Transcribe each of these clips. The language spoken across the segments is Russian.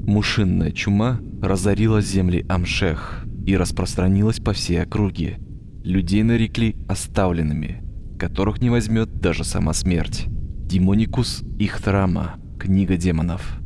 Мушинная чума разорила земли Амшех и распространилась по всей округе. Людей нарекли оставленными, которых не возьмет даже сама смерть. Демоникус Ихтрама. Книга демонов.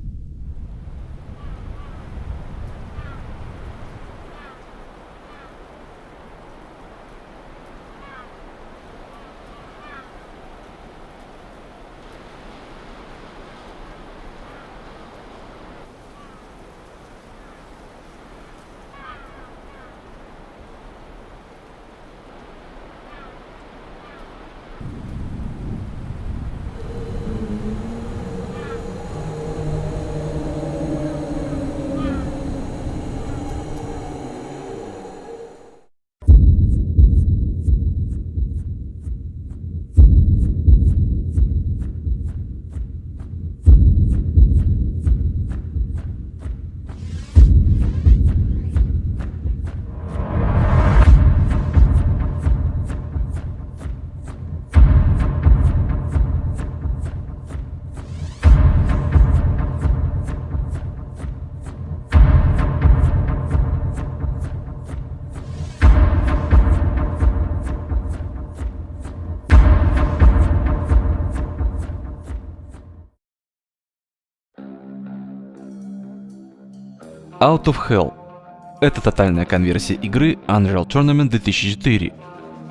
Out of Hell — это тотальная конверсия игры Unreal Tournament 2004.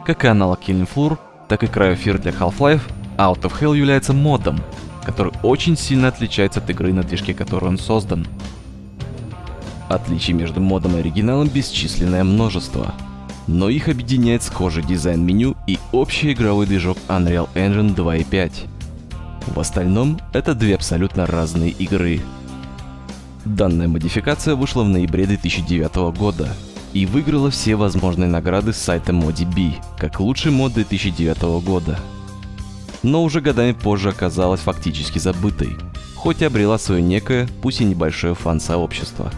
Как и аналог Killing Floor, так и Cryofear для Half-Life, Out of Hell является модом, который очень сильно отличается от игры, на движке которой он создан. Отличий между модом и оригиналом бесчисленное множество, но их объединяет схожий дизайн меню и общий игровой движок Unreal Engine 2.5. В остальном, это две абсолютно разные игры. Данная модификация вышла в ноябре 2009 года и выиграла все возможные награды с сайта ModDB, как лучший мод 2009 года. Но уже годами позже оказалась фактически забытой, хоть и обрела свое некое, пусть и небольшое фан-сообщество.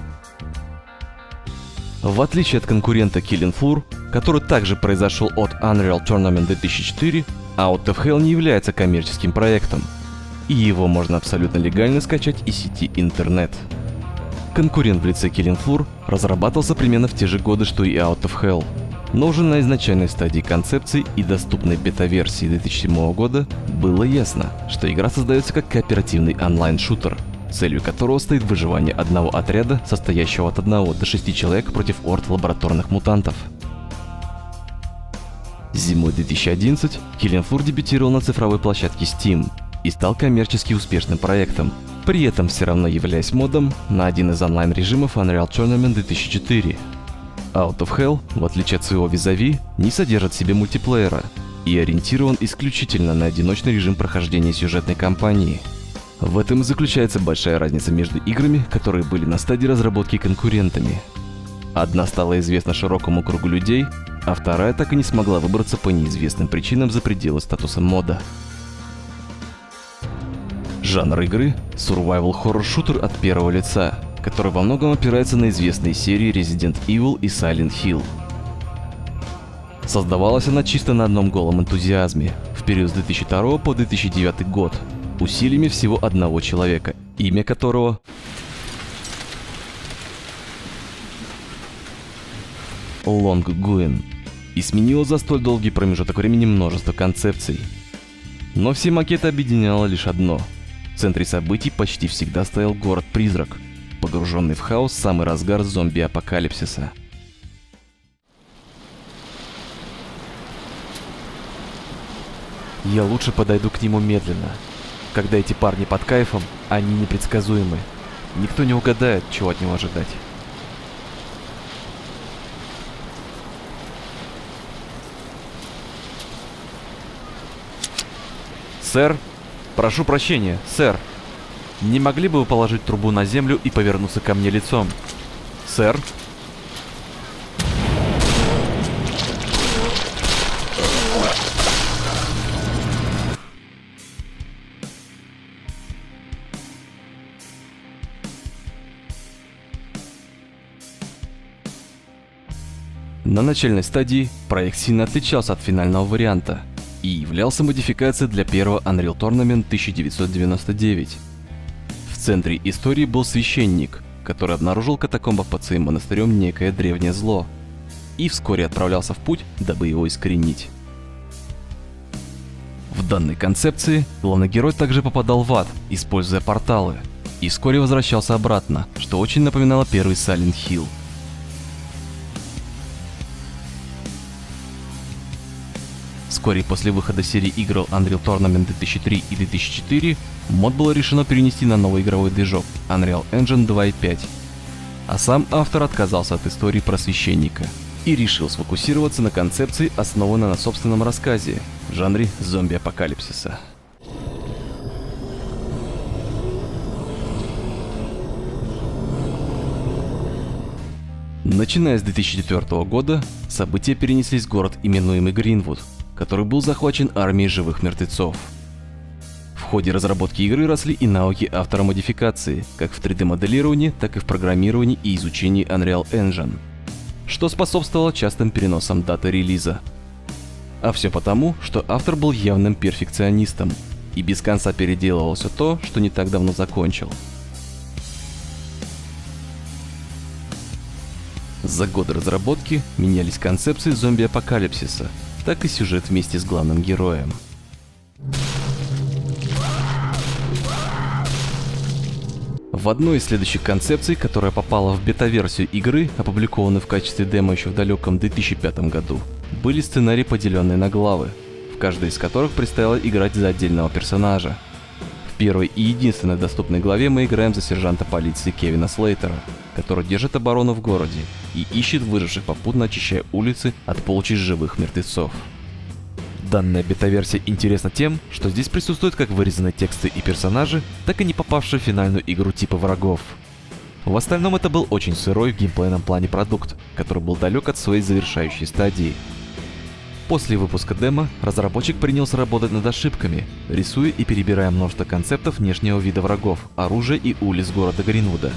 В отличие от конкурента Killing Floor, который также произошел от Unreal Tournament 2004, Out of Hell не является коммерческим проектом, и его можно абсолютно легально скачать из сети интернет. Конкурент в лице Killing Floor разрабатывался примерно в те же годы, что и Out of Hell, но уже на изначальной стадии концепции и доступной бета-версии 2007 года было ясно, что игра создается как кооперативный онлайн-шутер, целью которого стоит выживание одного отряда, состоящего от 1 до 6 человек против орд лабораторных мутантов. Зимой 2011 Killing Floor дебютировал на цифровой площадке Steam и стал коммерчески успешным проектом, при этом все равно являясь модом на один из онлайн-режимов Unreal Tournament 2004. Out of Hell, в отличие от своего визави, не содержит в себе мультиплеера и ориентирован исключительно на одиночный режим прохождения сюжетной кампании. В этом и заключается большая разница между играми, которые были на стадии разработки конкурентами. Одна стала известна широкому кругу людей, а вторая так и не смогла выбраться по неизвестным причинам за пределы статуса мода. Жанр игры – survival horror-шутер от первого лица, который во многом опирается на известные серии Resident Evil и Silent Hill. Создавалась она чисто на одном голом энтузиазме, в период с 2002 по 2009 год, усилиями всего одного человека, имя которого Лонг Гуин, и сменило за столь долгий промежуток времени множество концепций. Но все макеты объединяло лишь одно – в центре событий почти всегда стоял город-призрак, погруженный в хаос в самый разгар зомби-апокалипсиса. Я лучше подойду к нему медленно. Когда эти парни под кайфом, они непредсказуемы. Никто не угадает, чего от него ожидать. Сэр, прошу прощения, сэр. Не могли бы вы положить трубу на землю и повернуться ко мне лицом? Сэр? На начальной стадии проект сильно отличался от финального варианта и являлся модификацией для первого Unreal Tournament 1999. В центре истории был священник, который обнаружил в катакомбах под своим монастырем некое древнее зло, и вскоре отправлялся в путь, дабы его искоренить. В данной концепции главный герой также попадал в ад, используя порталы, и вскоре возвращался обратно, что очень напоминало первый Silent Hill. Вскоре после выхода серии игр Unreal Tournament 2003 и 2004 мод было решено перенести на новый игровой движок Unreal Engine 2.5, а сам автор отказался от истории про священника и решил сфокусироваться на концепции, основанной на собственном рассказе в жанре зомби-апокалипсиса. Начиная с 2004 года, события перенеслись в город, именуемый Гринвуд, который был захвачен армией живых мертвецов. В ходе разработки игры росли и навыки автора модификации, как в 3D-моделировании, так и в программировании и изучении Unreal Engine, что способствовало частым переносам даты релиза. А все потому, что автор был явным перфекционистом и без конца переделывал все то, что не так давно закончил. За годы разработки менялись концепции зомби-апокалипсиса, так и сюжет вместе с главным героем. В одной из следующих концепций, которая попала в бета-версию игры, опубликованную в качестве демо еще в далеком 2005 году, были сценарии, поделенные на главы, в каждой из которых предстояло играть за отдельного персонажа. В первой и единственной доступной главе мы играем за сержанта полиции Кевина Слейтера, который держит оборону в городе и ищет выживших, попутно очищая улицы от полчищ живых мертвецов. Данная бета-версия интересна тем, что здесь присутствуют как вырезанные тексты и персонажи, так и не попавшие в финальную игру типа врагов. В остальном это был очень сырой в геймплейном плане продукт, который был далек от своей завершающей стадии. После выпуска демо разработчик принялся работать над ошибками, рисуя и перебирая множество концептов внешнего вида врагов, оружия и улиц города Гринвуда.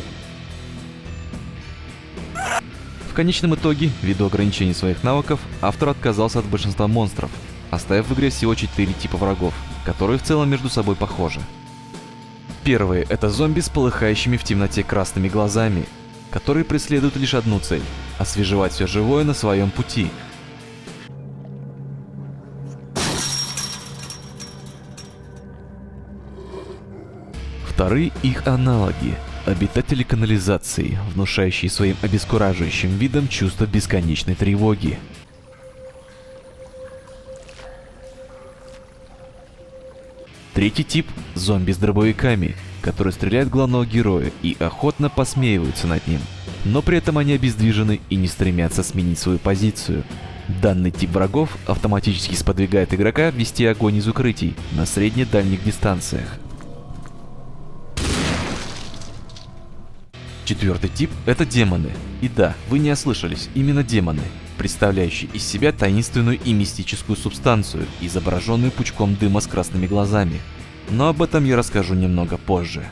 В конечном итоге, ввиду ограничений своих навыков, автор отказался от большинства монстров, оставив в игре всего 4 типа врагов, которые в целом между собой похожи. Первые — это зомби с полыхающими в темноте красными глазами, которые преследуют лишь одну цель — освежевать все живое на своем пути. Вторые — их аналоги — обитатели канализации, внушающие своим обескураживающим видом чувство бесконечной тревоги. Третий тип — зомби с дробовиками, которые стреляют в главного героя и охотно посмеиваются над ним, но при этом они обездвижены и не стремятся сменить свою позицию. Данный тип врагов автоматически сподвигает игрока вести огонь из укрытий на средне-дальних дистанциях. Четвертый тип — это демоны. И да, вы не ослышались, именно демоны, представляющие из себя таинственную и мистическую субстанцию, изображенную пучком дыма с красными глазами. Но об этом я расскажу немного позже.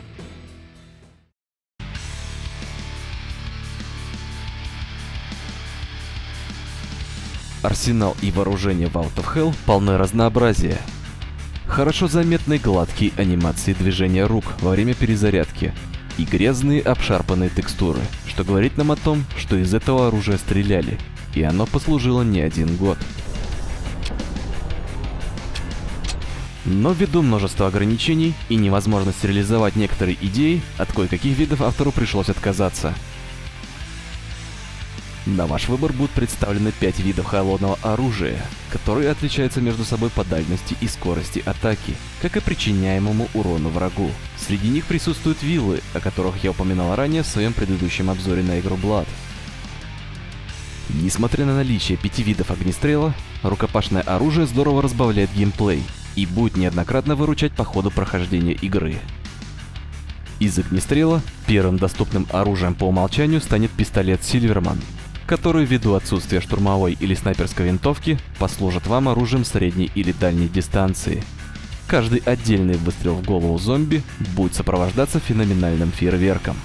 Арсенал и вооружение в Out of Hell полны разнообразия. Хорошо заметны гладкие анимации движения рук во время перезарядки и грязные обшарпанные текстуры, что говорит нам о том, что из этого оружия стреляли, и оно послужило не один год. Но ввиду множества ограничений и невозможности реализовать некоторые идеи, от кое-каких видов автору пришлось отказаться. На ваш выбор будут представлены 5 видов холодного оружия, которые отличаются между собой по дальности и скорости атаки, как и причиняемому урону врагу. Среди них присутствуют виллы, о которых я упоминал ранее в своем предыдущем обзоре на игру Blood. Несмотря на наличие 5 видов огнестрела, рукопашное оружие здорово разбавляет геймплей и будет неоднократно выручать по ходу прохождения игры. Из огнестрела первым доступным оружием по умолчанию станет пистолет Silverman, который ввиду отсутствия штурмовой или снайперской винтовки послужит вам оружием средней или дальней дистанции. Каждый отдельный выстрел в голову зомби будет сопровождаться феноменальным фейерверком.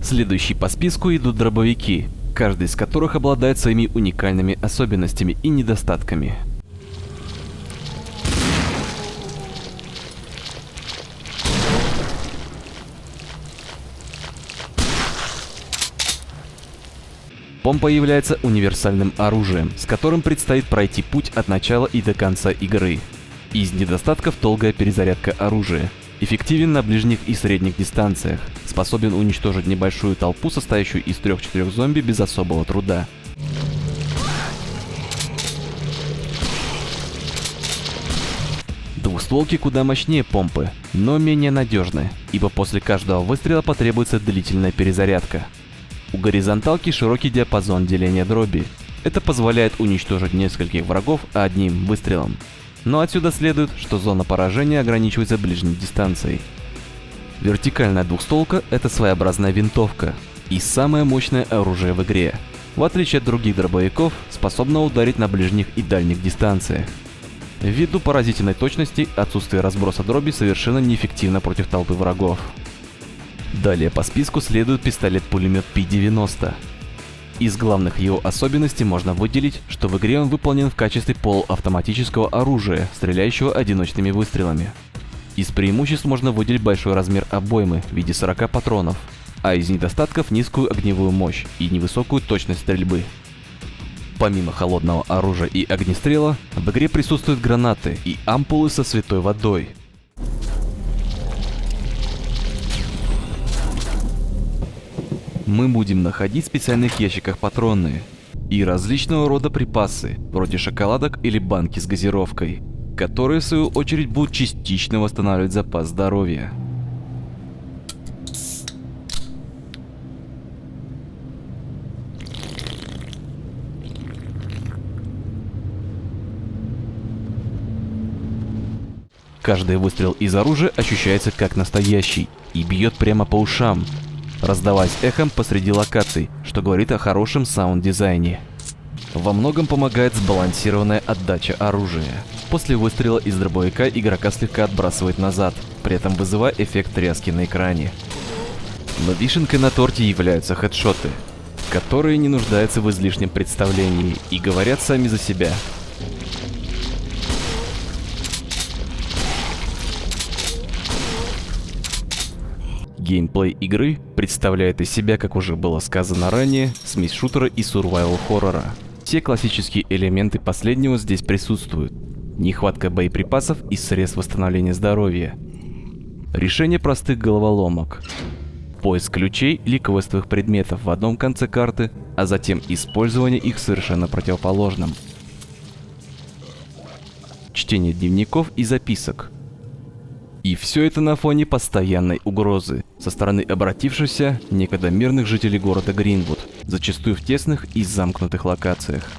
Следующие по списку идут дробовики. каждый из которых обладает своими уникальными особенностями и недостатками. Помпа является универсальным оружием, с которым предстоит пройти путь от начала и до конца игры. Из недостатков долгая перезарядка оружия. Эффективен на ближних и средних дистанциях. Способен уничтожить небольшую толпу, состоящую из 3-4 зомби без особого труда. Двухстволки куда мощнее помпы, но менее надежны, ибо после каждого выстрела потребуется длительная перезарядка. У горизонталки широкий диапазон деления дроби. Это позволяет уничтожить нескольких врагов одним выстрелом. Но отсюда следует, что зона поражения ограничивается ближней дистанцией. Вертикальная двухстволка – это своеобразная винтовка и самое мощное оружие в игре. В отличие от других дробовиков, способна ударить на ближних и дальних дистанциях. Ввиду поразительной точности, отсутствие разброса дроби совершенно неэффективно против толпы врагов. Далее по списку следует пистолет-пулемет P90. Из главных его особенностей можно выделить, что в игре он выполнен в качестве полуавтоматического оружия, стреляющего одиночными выстрелами. Из преимуществ можно выделить большой размер обоймы в виде 40 патронов, а из недостатков низкую огневую мощь и невысокую точность стрельбы. Помимо холодного оружия и огнестрела, в игре присутствуют гранаты и ампулы со святой водой. Мы будем находить в специальных ящиках патроны и различного рода припасы, вроде шоколадок или банки с газировкой, которые в свою очередь будут частично восстанавливать запас здоровья. Каждый выстрел из оружия ощущается как настоящий и бьет прямо по ушам, раздаваясь эхом посреди локаций, что говорит о хорошем саунд-дизайне. Во многом помогает сбалансированная отдача оружия. После выстрела из дробовика игрока слегка отбрасывает назад, при этом вызывая эффект тряски на экране. Но вишенкой на торте являются хедшоты, которые не нуждаются в излишнем представлении и говорят сами за себя. Геймплей игры представляет из себя, как уже было сказано ранее, смесь шутера и сурвайвал-хоррора. Все классические элементы последнего здесь присутствуют. Нехватка боеприпасов и средств восстановления здоровья. Решение простых головоломок. Поиск ключей или квестовых предметов в одном конце карты, а затем использование их в совершенно противоположном. Чтение дневников и записок. И все это на фоне постоянной угрозы со стороны обратившихся некогда мирных жителей города Гринвуд, зачастую в тесных и замкнутых локациях.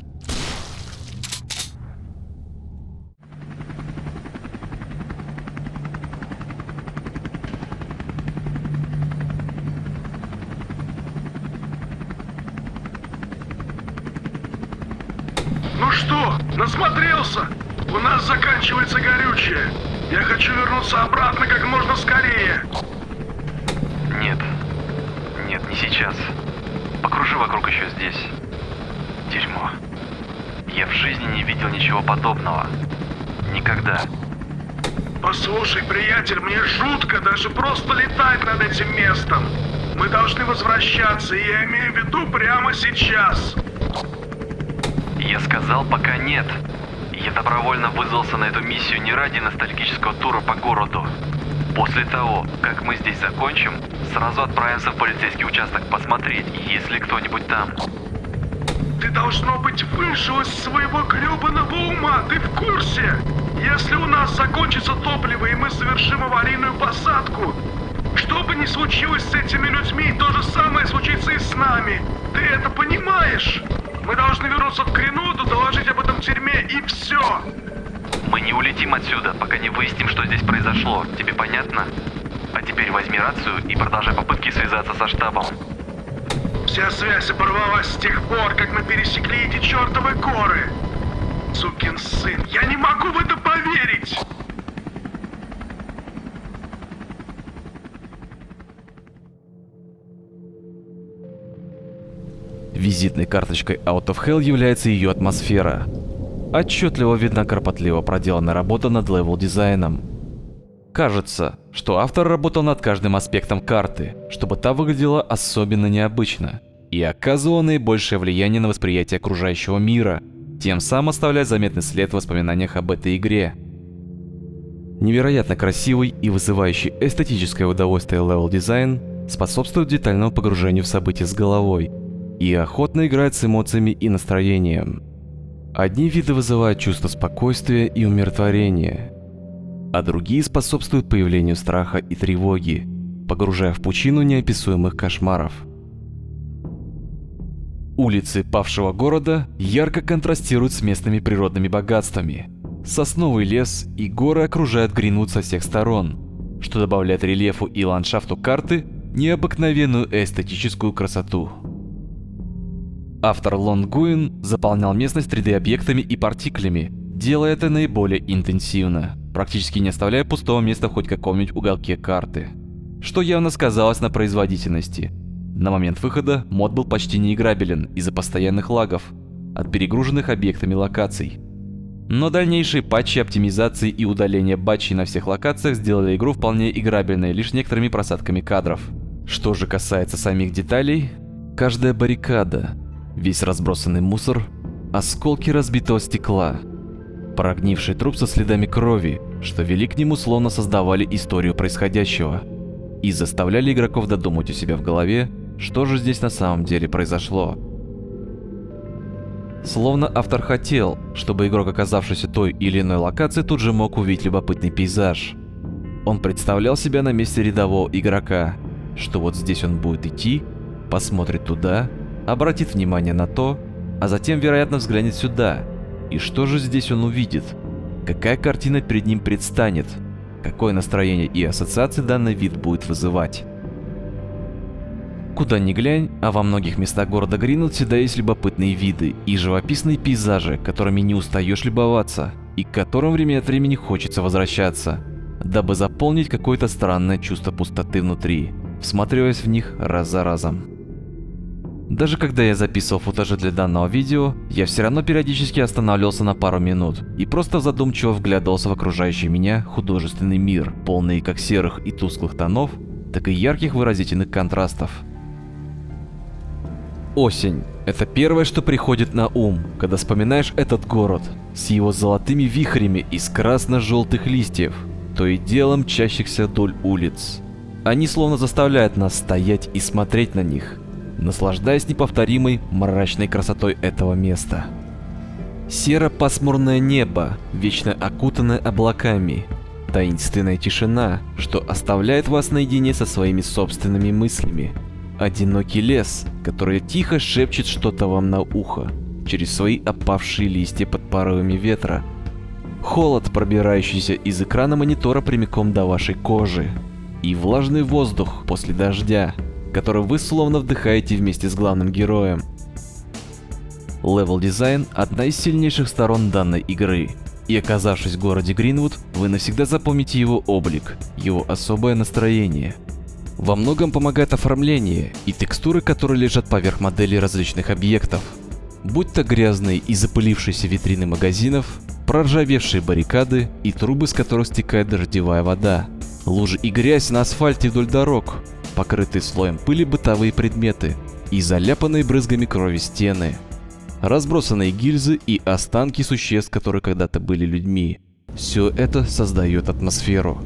Ну что, насмотрелся? У нас заканчивается горючее. Я хочу вернуться обратно как можно скорее. Нет, не сейчас. Покружи вокруг еще здесь. Дерьмо. Я в жизни не видел ничего подобного. Никогда. Послушай, приятель, мне жутко даже просто летать над этим местом. Мы должны возвращаться, и я имею в виду прямо сейчас. Я сказал, пока нет. Я добровольно вызвался на эту миссию не ради ностальгического тура по городу. После того, как мы здесь закончим, сразу отправимся в полицейский участок посмотреть, есть ли кто-нибудь там. Ты, должно быть, вышел из своего гребаного ума, ты в курсе? Если у нас закончится топливо и мы совершим аварийную посадку, что бы ни случилось с этими людьми, то же самое случится и с нами. Ты это понимаешь? Мы должны вернуться в Гринвуд, доложить об этом в тюрьме, и все. Мы не улетим отсюда, пока не выясним, что здесь произошло. Тебе понятно? А теперь возьми рацию и продолжай попытки связаться со штабом. Вся связь оборвалась с тех пор, как мы пересекли эти чертовы горы. Сукин сын, я не могу в это поверить! Визитной карточкой Out of Hell является ее атмосфера. Отчетливо видна кропотливо проделанная работа над левел-дизайном. Кажется, что автор работал над каждым аспектом карты, чтобы та выглядела особенно необычно и оказывала наибольшее влияние на восприятие окружающего мира, тем самым оставляя заметный след в воспоминаниях об этой игре. Невероятно красивый и вызывающий эстетическое удовольствие левел-дизайн способствует детальному погружению в события с головой и охотно играет с эмоциями и настроением. Одни виды вызывают чувство спокойствия и умиротворения, а другие способствуют появлению страха и тревоги, погружая в пучину неописуемых кошмаров. Улицы павшего города ярко контрастируют с местными природными богатствами. Сосновый лес и горы окружают Гринвуд со всех сторон, что добавляет рельефу и ландшафту карты необыкновенную эстетическую красоту. Автор Лон Гуин заполнял местность 3D-объектами и партиклями, делая это наиболее интенсивно, практически не оставляя пустого места в хоть каком-нибудь уголке карты, что явно сказалось на производительности. На момент выхода мод был почти неиграбелен из-за постоянных лагов от перегруженных объектами локаций. Но дальнейшие патчи оптимизации и удаления батчей на всех локациях сделали игру вполне играбельной лишь некоторыми просадками кадров. Что же касается самих деталей, каждая баррикада, весь разбросанный мусор, осколки разбитого стекла, прогнивший труп со следами крови, что вели к нему, словно создавали историю происходящего и заставляли игроков додумать у себя в голове, что же здесь на самом деле произошло. Словно автор хотел, чтобы игрок, оказавшийся той или иной локации, тут же мог увидеть любопытный пейзаж. Он представлял себя на месте рядового игрока, что вот здесь он будет идти, посмотрит туда, обратит внимание на то, а затем, вероятно, взглянет сюда. И что же здесь он увидит? Какая картина перед ним предстанет? Какое настроение и ассоциации данный вид будет вызывать? Куда ни глянь, а во многих местах города Гринвуд всегда есть любопытные виды и живописные пейзажи, которыми не устаешь любоваться и к которым время от времени хочется возвращаться, дабы заполнить какое-то странное чувство пустоты внутри, всматриваясь в них раз за разом. Даже когда я записывал футажи для данного видео, я все равно периодически останавливался на пару минут и просто задумчиво вглядывался в окружающий меня художественный мир, полный как серых и тусклых тонов, так и ярких выразительных контрастов. Осень – это первое, что приходит на ум, когда вспоминаешь этот город с его золотыми вихрями из красно-желтых листьев, то и дело мчащихся вдоль улиц. Они словно заставляют нас стоять и смотреть на них, наслаждаясь неповторимой мрачной красотой этого места. Серо-пасмурное небо, вечно окутанное облаками, таинственная тишина, что оставляет вас наедине со своими собственными мыслями. Одинокий лес, который тихо шепчет что-то вам на ухо через свои опавшие листья под порывами ветра. Холод, пробирающийся из экрана монитора прямиком до вашей кожи. И влажный воздух после дождя, который вы словно вдыхаете вместе с главным героем. Левел-дизайн – одна из сильнейших сторон данной игры. И оказавшись в городе Гринвуд, вы навсегда запомните его облик, его особое настроение. Во многом помогает оформление и текстуры, которые лежат поверх моделей различных объектов. Будь то грязные и запылившиеся витрины магазинов, проржавевшие баррикады и трубы, с которых стекает дождевая вода, лужи и грязь на асфальте вдоль дорог, покрытые слоем пыли бытовые предметы и заляпанные брызгами крови стены, разбросанные гильзы и останки существ, которые когда-то были людьми. Все это создает атмосферу.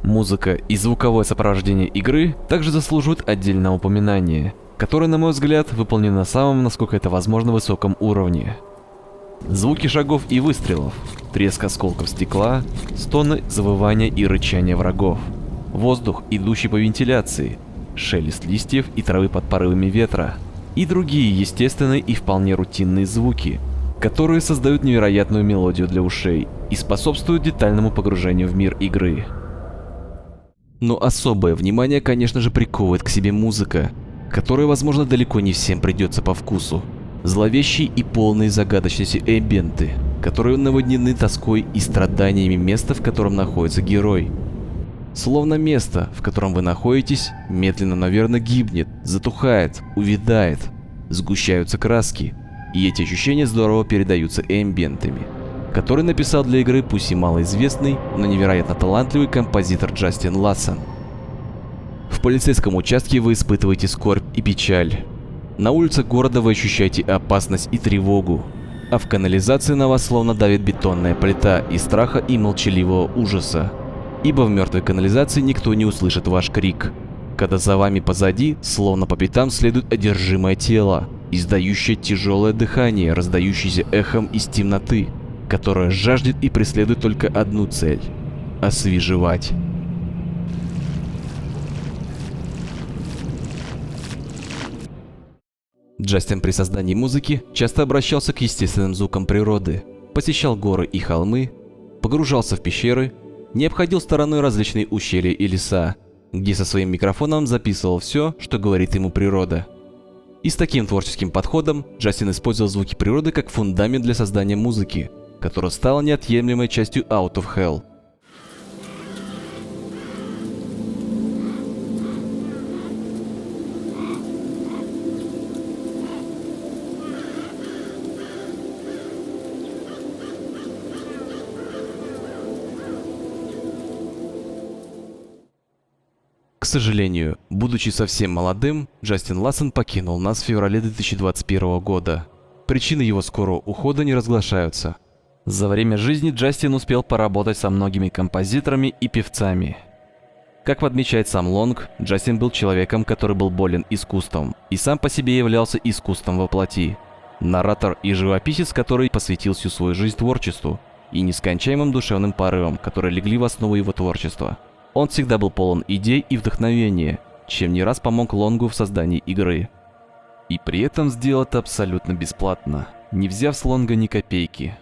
Музыка и звуковое сопровождение игры также заслуживают отдельного упоминания, которое, на мой взгляд, выполнено на самом, насколько это возможно, высоком уровне. Звуки шагов и выстрелов, треск осколков стекла, стоны, завывания и рычания врагов, воздух, идущий по вентиляции, шелест листьев и травы под порывами ветра, и другие естественные и вполне рутинные звуки, которые создают невероятную мелодию для ушей и способствуют детальному погружению в мир игры. Но особое внимание, конечно же, приковывает к себе музыка, которая, возможно, далеко не всем придется по вкусу. Зловещие и полные загадочности эмбиенты, которые наводнены тоской и страданиями места, в котором находится герой. Словно место, в котором вы находитесь, медленно, наверное, гибнет, затухает, увядает, сгущаются краски, и эти ощущения здорово передаются эмбиентами, которые написал для игры пусть и малоизвестный, но невероятно талантливый композитор Джастин Лассен. В полицейском участке вы испытываете скорбь и печаль. На улицах города вы ощущаете опасность и тревогу, а в канализации на вас словно давит бетонная плита из страха и молчаливого ужаса. Ибо в мертвой канализации никто не услышит ваш крик, когда за вами позади, словно по пятам, следует одержимое тело, издающее тяжелое дыхание, раздающееся эхом из темноты, которое жаждет и преследует только одну цель – освежевать. Джастин при создании музыки часто обращался к естественным звукам природы, посещал горы и холмы, погружался в пещеры, не обходил стороной различные ущелья и леса, где со своим микрофоном записывал все, что говорит ему природа. И с таким творческим подходом Джастин использовал звуки природы как фундамент для создания музыки, которая стала неотъемлемой частью Out of Hell. К сожалению, будучи совсем молодым, Джастин Лассен покинул нас в феврале 2021 года. Причины его скорого ухода не разглашаются. За время жизни Джастин успел поработать со многими композиторами и певцами. Как отмечает сам Лонг, Джастин был человеком, который был болен искусством, и сам по себе являлся искусством во плоти. Наратор и живописец, который посвятил всю свою жизнь творчеству и нескончаемым душевным порывам, которые легли в основу его творчества. Он всегда был полон идей и вдохновения, чем не раз помог Лонгу в создании игры. И при этом сделал это абсолютно бесплатно, не взяв с Лонга ни копейки.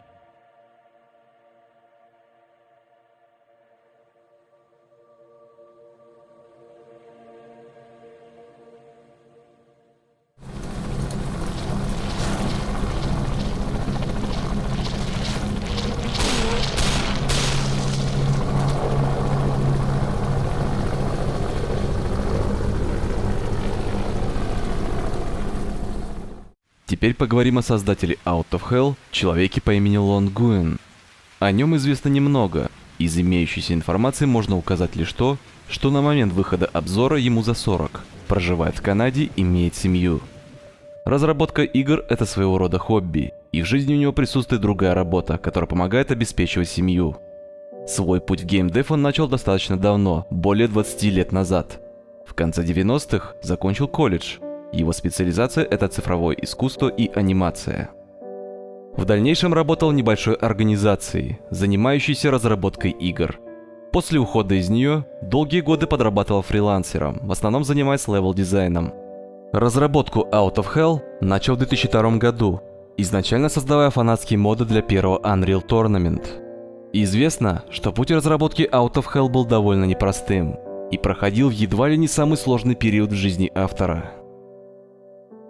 Теперь поговорим о создателе Out of Hell, человеке по имени Лон Гуэн. О нем известно немного. Из имеющейся информации можно указать лишь то, что на момент выхода обзора ему за 40, проживает в Канаде, имеет семью. Разработка игр – это своего рода хобби, и в жизни у него присутствует другая работа, которая помогает обеспечивать семью. Свой путь в геймдев он начал достаточно давно, более 20 лет назад. В конце 90-х закончил колледж. Его специализация – это цифровое искусство и анимация. В дальнейшем работал в небольшой организации, занимающейся разработкой игр. После ухода из нее долгие годы подрабатывал фрилансером, в основном занимаясь левел-дизайном. Разработку Out of Hell начал в 2002 году, изначально создавая фанатские моды для первого Unreal Tournament. Известно, что путь разработки Out of Hell был довольно непростым и проходил в едва ли не самый сложный период в жизни автора.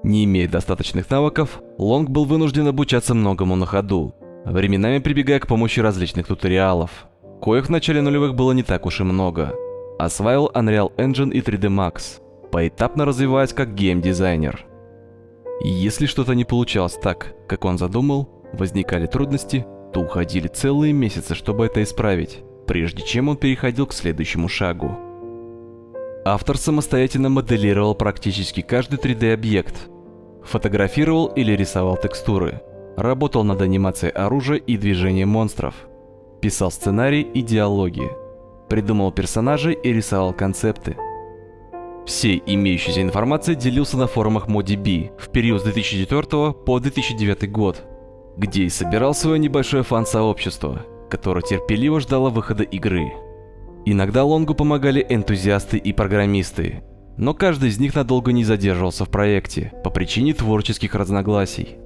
Не имея достаточных навыков, Лонг был вынужден обучаться многому на ходу, временами прибегая к помощи различных туториалов, коих в начале нулевых было не так уж и много. Осваивал Unreal Engine и 3D Max, поэтапно развиваясь как геймдизайнер. И если что-то не получалось так, как он задумал, возникали трудности, то уходили целые месяцы, чтобы это исправить, прежде чем он переходил к следующему шагу. Автор самостоятельно моделировал практически каждый 3D-объект, фотографировал или рисовал текстуры, работал над анимацией оружия и движением монстров, писал сценарий и диалоги, придумал персонажей и рисовал концепты. Всей имеющейся информацией делился на форумах ModDB в период с 2004 по 2009 год, где и собирал свое небольшое фан-сообщество, которое терпеливо ждало выхода игры. Иногда Лонгу помогали энтузиасты и программисты, но каждый из них надолго не задерживался в проекте по причине творческих разногласий.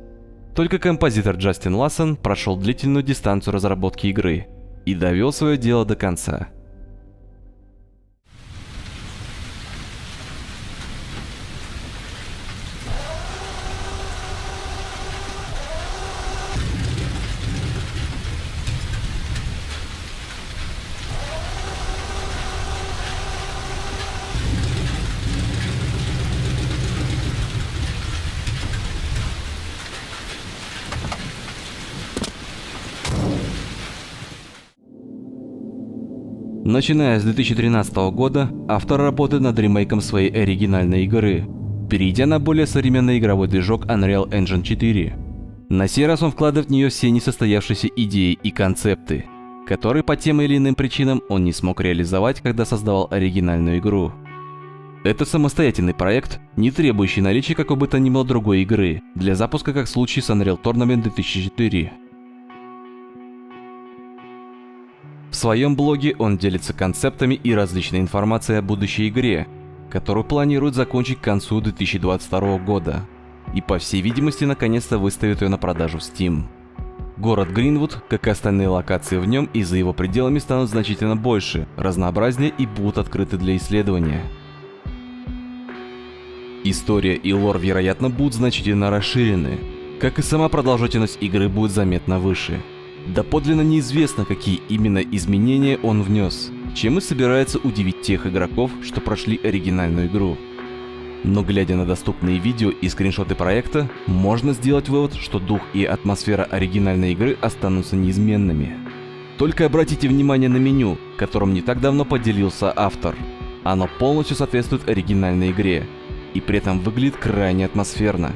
Только композитор Джастин Лассон прошел длительную дистанцию разработки игры и довел свое дело до конца. Начиная с 2013 года, автор работает над ремейком своей оригинальной игры, перейдя на более современный игровой движок Unreal Engine 4. На сей раз он вкладывает в нее все несостоявшиеся идеи и концепты, которые по тем или иным причинам он не смог реализовать, когда создавал оригинальную игру. Это самостоятельный проект, не требующий наличия какой бы то ни было другой игры, для запуска, как в случае с Unreal Tournament 2004. В своем блоге он делится концептами и различной информацией о будущей игре, которую планирует закончить к концу 2022 года, и по всей видимости наконец-то выставит ее на продажу в Steam. Город Гринвуд, как и остальные локации в нем и за его пределами, станут значительно больше, разнообразнее и будут открыты для исследования. История и лор, вероятно, будут значительно расширены, как и сама продолжительность игры будет заметно выше. Доподлинно неизвестно, какие именно изменения он внес, чем и собирается удивить тех игроков, что прошли оригинальную игру. Но глядя на доступные видео и скриншоты проекта, можно сделать вывод, что дух и атмосфера оригинальной игры останутся неизменными. Только обратите внимание на меню, которым не так давно поделился автор. Оно полностью соответствует оригинальной игре, и при этом выглядит крайне атмосферно.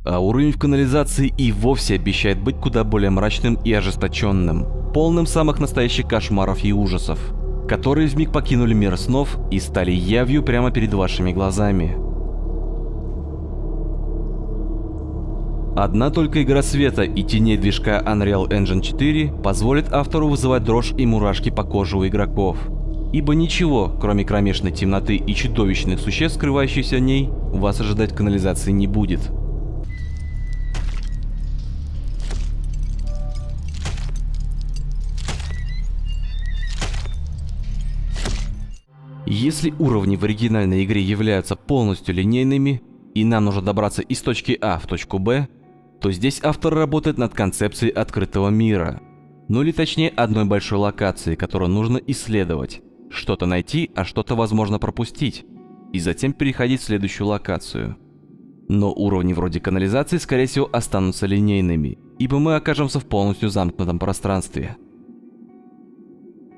А уровень в канализации и вовсе обещает быть куда более мрачным и ожесточенным, полным самых настоящих кошмаров и ужасов, которые вмиг покинули мир снов и стали явью прямо перед вашими глазами. Одна только игра света и теней движка Unreal Engine 4 позволит автору вызывать дрожь и мурашки по коже у игроков, ибо ничего, кроме кромешной темноты и чудовищных существ, скрывающихся в ней, вас ожидать в канализации не будет. Если уровни в оригинальной игре являются полностью линейными, и нам нужно добраться из точки А в точку Б, то здесь автор работает над концепцией открытого мира. Ну или точнее одной большой локации, которую нужно исследовать, что-то найти, а что-то возможно пропустить, и затем переходить в следующую локацию. Но уровни вроде канализации, скорее всего, останутся линейными, ибо мы окажемся в полностью замкнутом пространстве.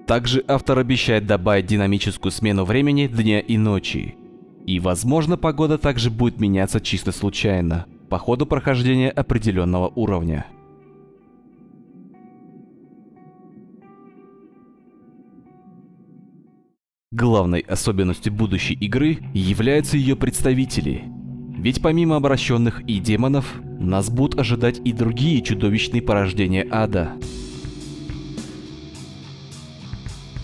Также автор обещает добавить динамическую смену времени дня и ночи. И возможно, погода также будет меняться чисто случайно, по ходу прохождения определенного уровня. Главной особенностью будущей игры являются ее представители. Ведь помимо обращенных и демонов, нас будут ожидать и другие чудовищные порождения ада.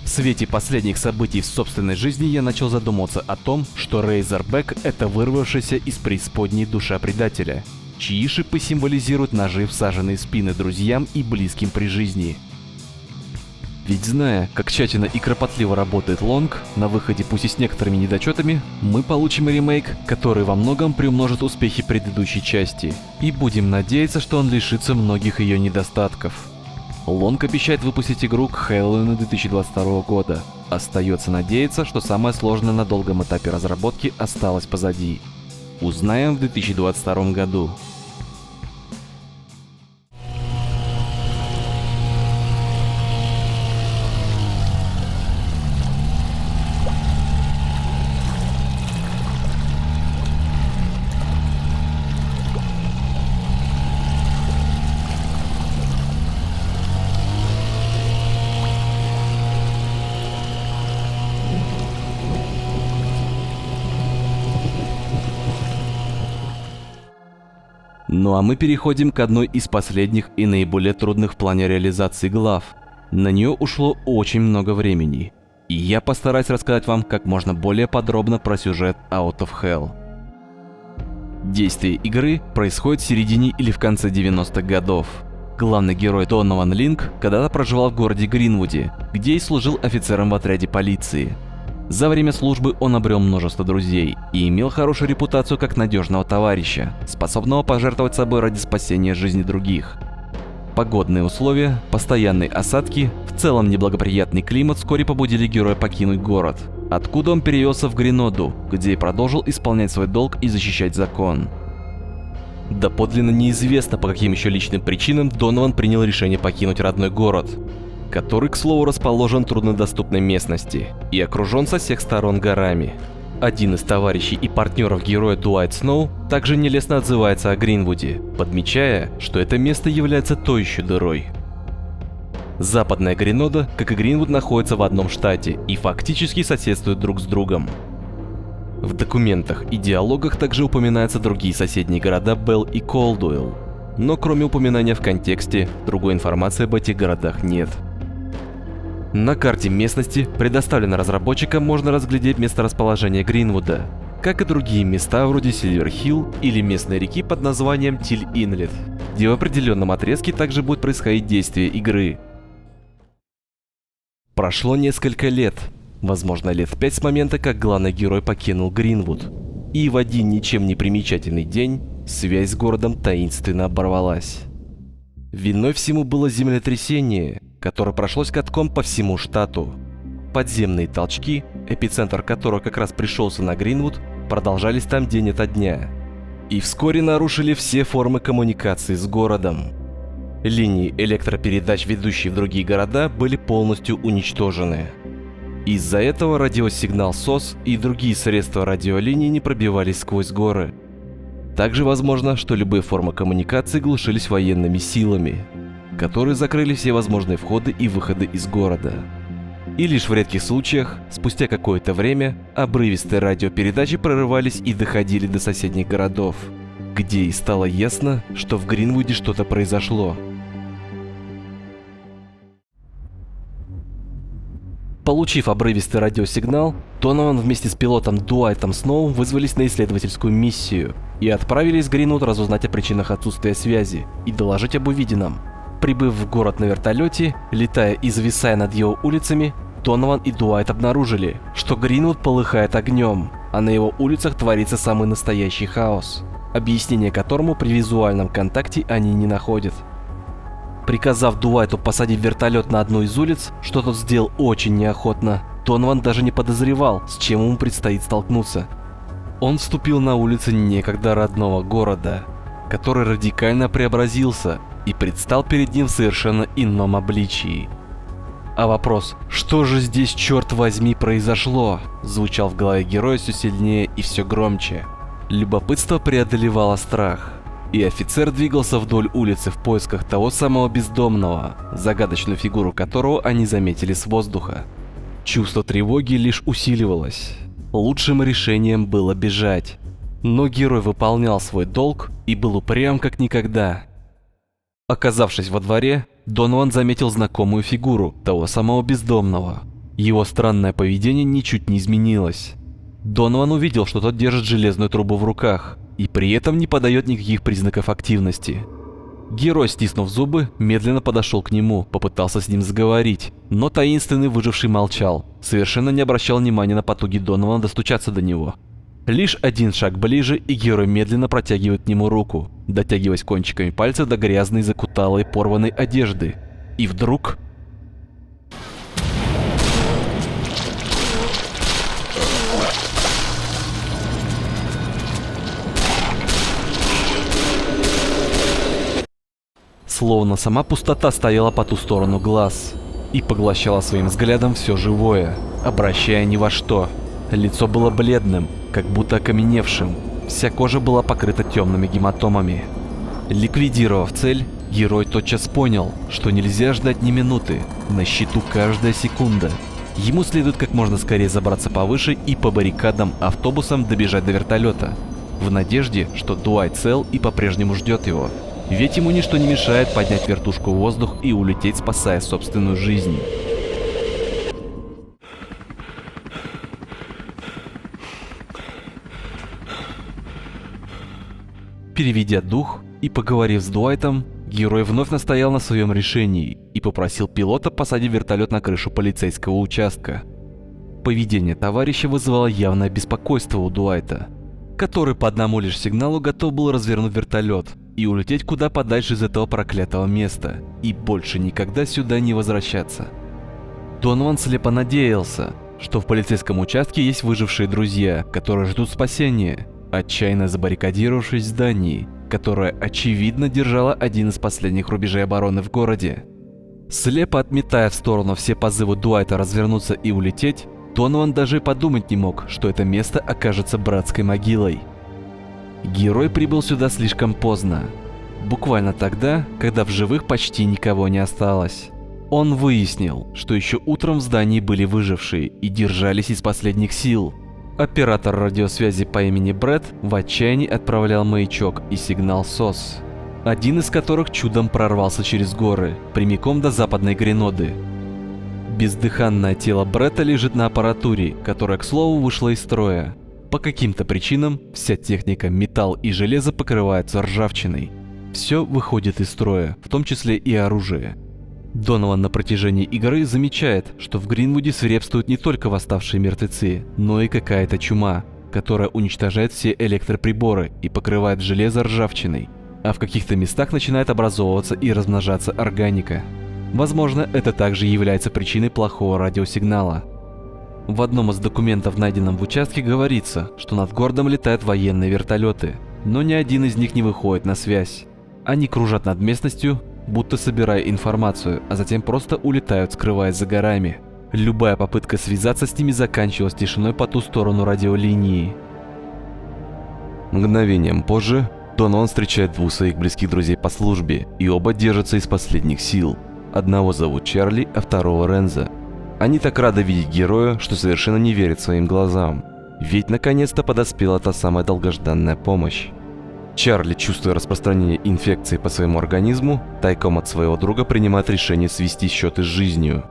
В свете последних событий в собственной жизни я начал задумываться о том, что Рейзербэк — это вырвавшаяся из преисподней душа предателя, чьи шипы символизируют ножи, всаженные в спины друзьям и близким при жизни. Ведь зная, как тщательно и кропотливо работает Лонг, на выходе пусть и с некоторыми недочетами, мы получим ремейк, который во многом приумножит успехи предыдущей части, и будем надеяться, что он лишится многих ее недостатков. Лонг обещает выпустить игру к Хэллоуину 2022 года. Остается надеяться, что самое сложное на долгом этапе разработки осталось позади. Узнаем в 2022 году. Ну а мы переходим к одной из последних и наиболее трудных в плане реализации глав. На нее ушло очень много времени, и я постараюсь рассказать вам как можно более подробно про сюжет Out of Hell. Действие игры происходит в середине или в конце 90-х годов. Главный герой Донован Линк когда-то проживал в городе Гринвуде, где и служил офицером в отряде полиции. За время службы он обрел множество друзей и имел хорошую репутацию как надежного товарища, способного пожертвовать собой ради спасения жизни других. Погодные условия, постоянные осадки, в целом неблагоприятный климат вскоре побудили героя покинуть город, откуда он перевелся в Греноду, где и продолжил исполнять свой долг и защищать закон. Доподлинно неизвестно, по каким еще личным причинам Донован принял решение покинуть родной город, который, к слову, расположен в труднодоступной местности и окружен со всех сторон горами. Один из товарищей и партнеров героя Дуайт Сноу также нелестно отзывается о Гринвуде, подмечая, что это место является той еще дырой. Западная Гренода, как и Гринвуд, находится в одном штате и фактически соседствуют друг с другом. В документах и диалогах также упоминаются другие соседние города Белл и Колдуэлл, но кроме упоминания в контексте, другой информации об этих городах нет. На карте местности, предоставленной разработчикам, можно разглядеть месторасположение Гринвуда, как и другие места вроде Сильвер-Хилл или местной реки под названием Тиль-Инлет, где в определенном отрезке также будет происходить действие игры. Прошло несколько лет, возможно лет 5 с момента, как главный герой покинул Гринвуд, и в один ничем не примечательный день связь с городом таинственно оборвалась. Виной всему было землетрясение, которое прошлось катком по всему штату. Подземные толчки, эпицентр которого как раз пришелся на Гринвуд, продолжались там день ото дня. И вскоре нарушили все формы коммуникации с городом. Линии электропередач, ведущие в другие города, были полностью уничтожены. Из-за этого радиосигнал СОС и другие средства радиолинии не пробивались сквозь горы. Также возможно, что любые формы коммуникации глушились военными силами, которые закрыли все возможные входы и выходы из города. И лишь в редких случаях, спустя какое-то время, обрывистые радиопередачи прорывались и доходили до соседних городов, где и стало ясно, что в Гринвуде что-то произошло. Получив обрывистый радиосигнал, Донован вместе с пилотом Дуайтом Сноу вызвались на исследовательскую миссию и отправились в Гринвуд разузнать о причинах отсутствия связи и доложить об увиденном. Прибыв в город на вертолете, летая и зависая над его улицами, Донован и Дуайт обнаружили, что Гринвуд полыхает огнем, а на его улицах творится самый настоящий хаос, объяснение которому при визуальном контакте они не находят. Приказав Дуайту посадить вертолет на одну из улиц, что тот сделал очень неохотно, Донован даже не подозревал, с чем ему предстоит столкнуться. Он вступил на улицы некогда родного города, который радикально преобразился и предстал перед ним в совершенно ином обличии. А вопрос «Что же здесь, черт возьми, произошло?» звучал в голове героя все сильнее и все громче. Любопытство преодолевало страх, и офицер двигался вдоль улицы в поисках того самого бездомного, загадочную фигуру которого они заметили с воздуха. Чувство тревоги лишь усиливалось. Лучшим решением было бежать. Но герой выполнял свой долг и был упрям как никогда. Оказавшись во дворе, Донован заметил знакомую фигуру того самого бездомного. Его странное поведение ничуть не изменилось. Донован увидел, что тот держит железную трубу в руках и при этом не подает никаких признаков активности. Герой, стиснув зубы, медленно подошел к нему, попытался с ним заговорить, но таинственный выживший молчал, совершенно не обращал внимания на потуги Донована достучаться до него. Лишь один шаг ближе, и герой медленно протягивает к нему руку, дотягиваясь кончиками пальцев до грязной, закуталой, порванной одежды. И вдруг... Словно сама пустота стояла по ту сторону глаз и поглощала своим взглядом все живое, обращая ни во что. Лицо было бледным, как будто окаменевшим, вся кожа была покрыта темными гематомами. Ликвидировав цель, герой тотчас понял, что нельзя ждать ни минуты, на счету каждая секунда. Ему следует как можно скорее забраться повыше и по баррикадам автобусом добежать до вертолета, в надежде, что Дуайт цел и по-прежнему ждет его. ведь ему ничто не мешает поднять вертушку в воздух и улететь, спасая собственную жизнь. Переведя дух и поговорив с Дуайтом, герой вновь настоял на своем решении и попросил пилота посадить вертолет на крышу полицейского участка. Поведение товарища вызывало явное беспокойство у Дуайта, который по одному лишь сигналу готов был развернуть вертолет и улететь куда подальше из этого проклятого места и больше никогда сюда не возвращаться. Донован слепо надеялся, что в полицейском участке есть выжившие друзья, которые ждут спасения, отчаянно забаррикадировавшись в здании, которое очевидно держало один из последних рубежей обороны в городе. Слепо отметая в сторону все позывы Дуайта развернуться и улететь, Донован даже и подумать не мог, что это место окажется братской могилой. Герой прибыл сюда слишком поздно, буквально тогда, когда в живых почти никого не осталось. Он выяснил, что еще утром в здании были выжившие и держались из последних сил. Оператор радиосвязи по имени Брэд в отчаянии отправлял маячок и сигнал СОС, один из которых чудом прорвался через горы, прямиком до западной Греноды. Бездыханное тело Бретта лежит на аппаратуре, которая, к слову, вышла из строя. По каким-то причинам вся техника, металл и железо покрываются ржавчиной. Все выходит из строя, в том числе и оружие. Донован на протяжении игры замечает, что в Гринвуде свирепствуют не только восставшие мертвецы, но и какая-то чума, которая уничтожает все электроприборы и покрывает железо ржавчиной, а в каких-то местах начинает образовываться и размножаться органика. Возможно, это также является причиной плохого радиосигнала. В одном из документов, найденном в участке, говорится, что над городом летают военные вертолеты, но ни один из них не выходит на связь. Они кружат над местностью, будто собирая информацию, а затем просто улетают, скрываясь за горами. Любая попытка связаться с ними заканчивалась тишиной по ту сторону радиолинии. Мгновением позже Донован встречает двух своих близких друзей по службе, и оба держатся из последних сил. Одного зовут Чарли, а второго Рензо. Они так рады видеть героя, что совершенно не верят своим глазам. Ведь наконец-то подоспела та самая долгожданная помощь. Чарли, чувствуя распространение инфекции по своему организму, тайком от своего друга принимает решение свести счеты с жизнью.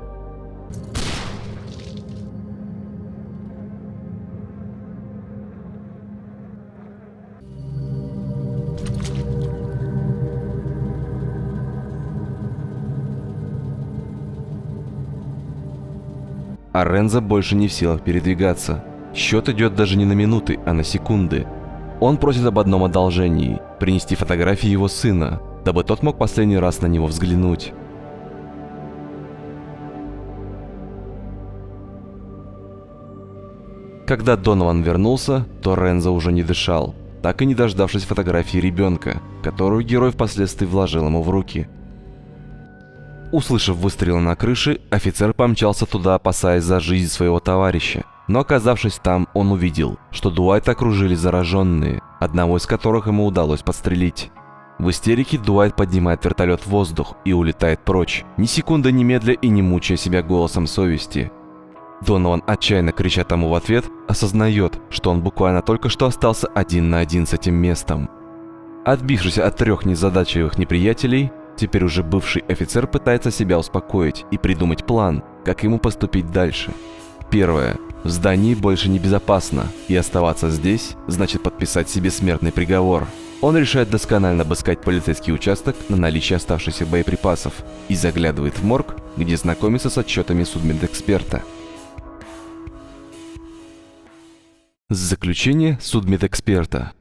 А Рензо больше не в силах передвигаться. Счет идет даже не на минуты, а на секунды. Он просит об одном одолжении – принести фотографии его сына, дабы тот мог последний раз на него взглянуть. Когда Донован вернулся, то Рензо уже не дышал, так и не дождавшись фотографии ребенка, которую герой впоследствии вложил ему в руки. Услышав выстрелы на крыше, офицер помчался туда, опасаясь за жизнь своего товарища. Но оказавшись там, он увидел, что Дуайта окружили зараженные, одного из которых ему удалось подстрелить. В истерике Дуайт поднимает вертолет в воздух и улетает прочь, ни секунды не медля и не мучая себя голосом совести. Донован, отчаянно крича тому в ответ, осознает, что он буквально только что остался один на один с этим местом. Отбившись от 3 незадачливых неприятелей, теперь уже бывший офицер пытается себя успокоить и придумать план, как ему поступить дальше. Первое. В здании больше не безопасно, и оставаться здесь значит подписать себе смертный приговор. Он решает досконально обыскать полицейский участок на наличие оставшихся боеприпасов и заглядывает в морг, где знакомится с отчетами судмедэксперта. Заключение судмедэксперта.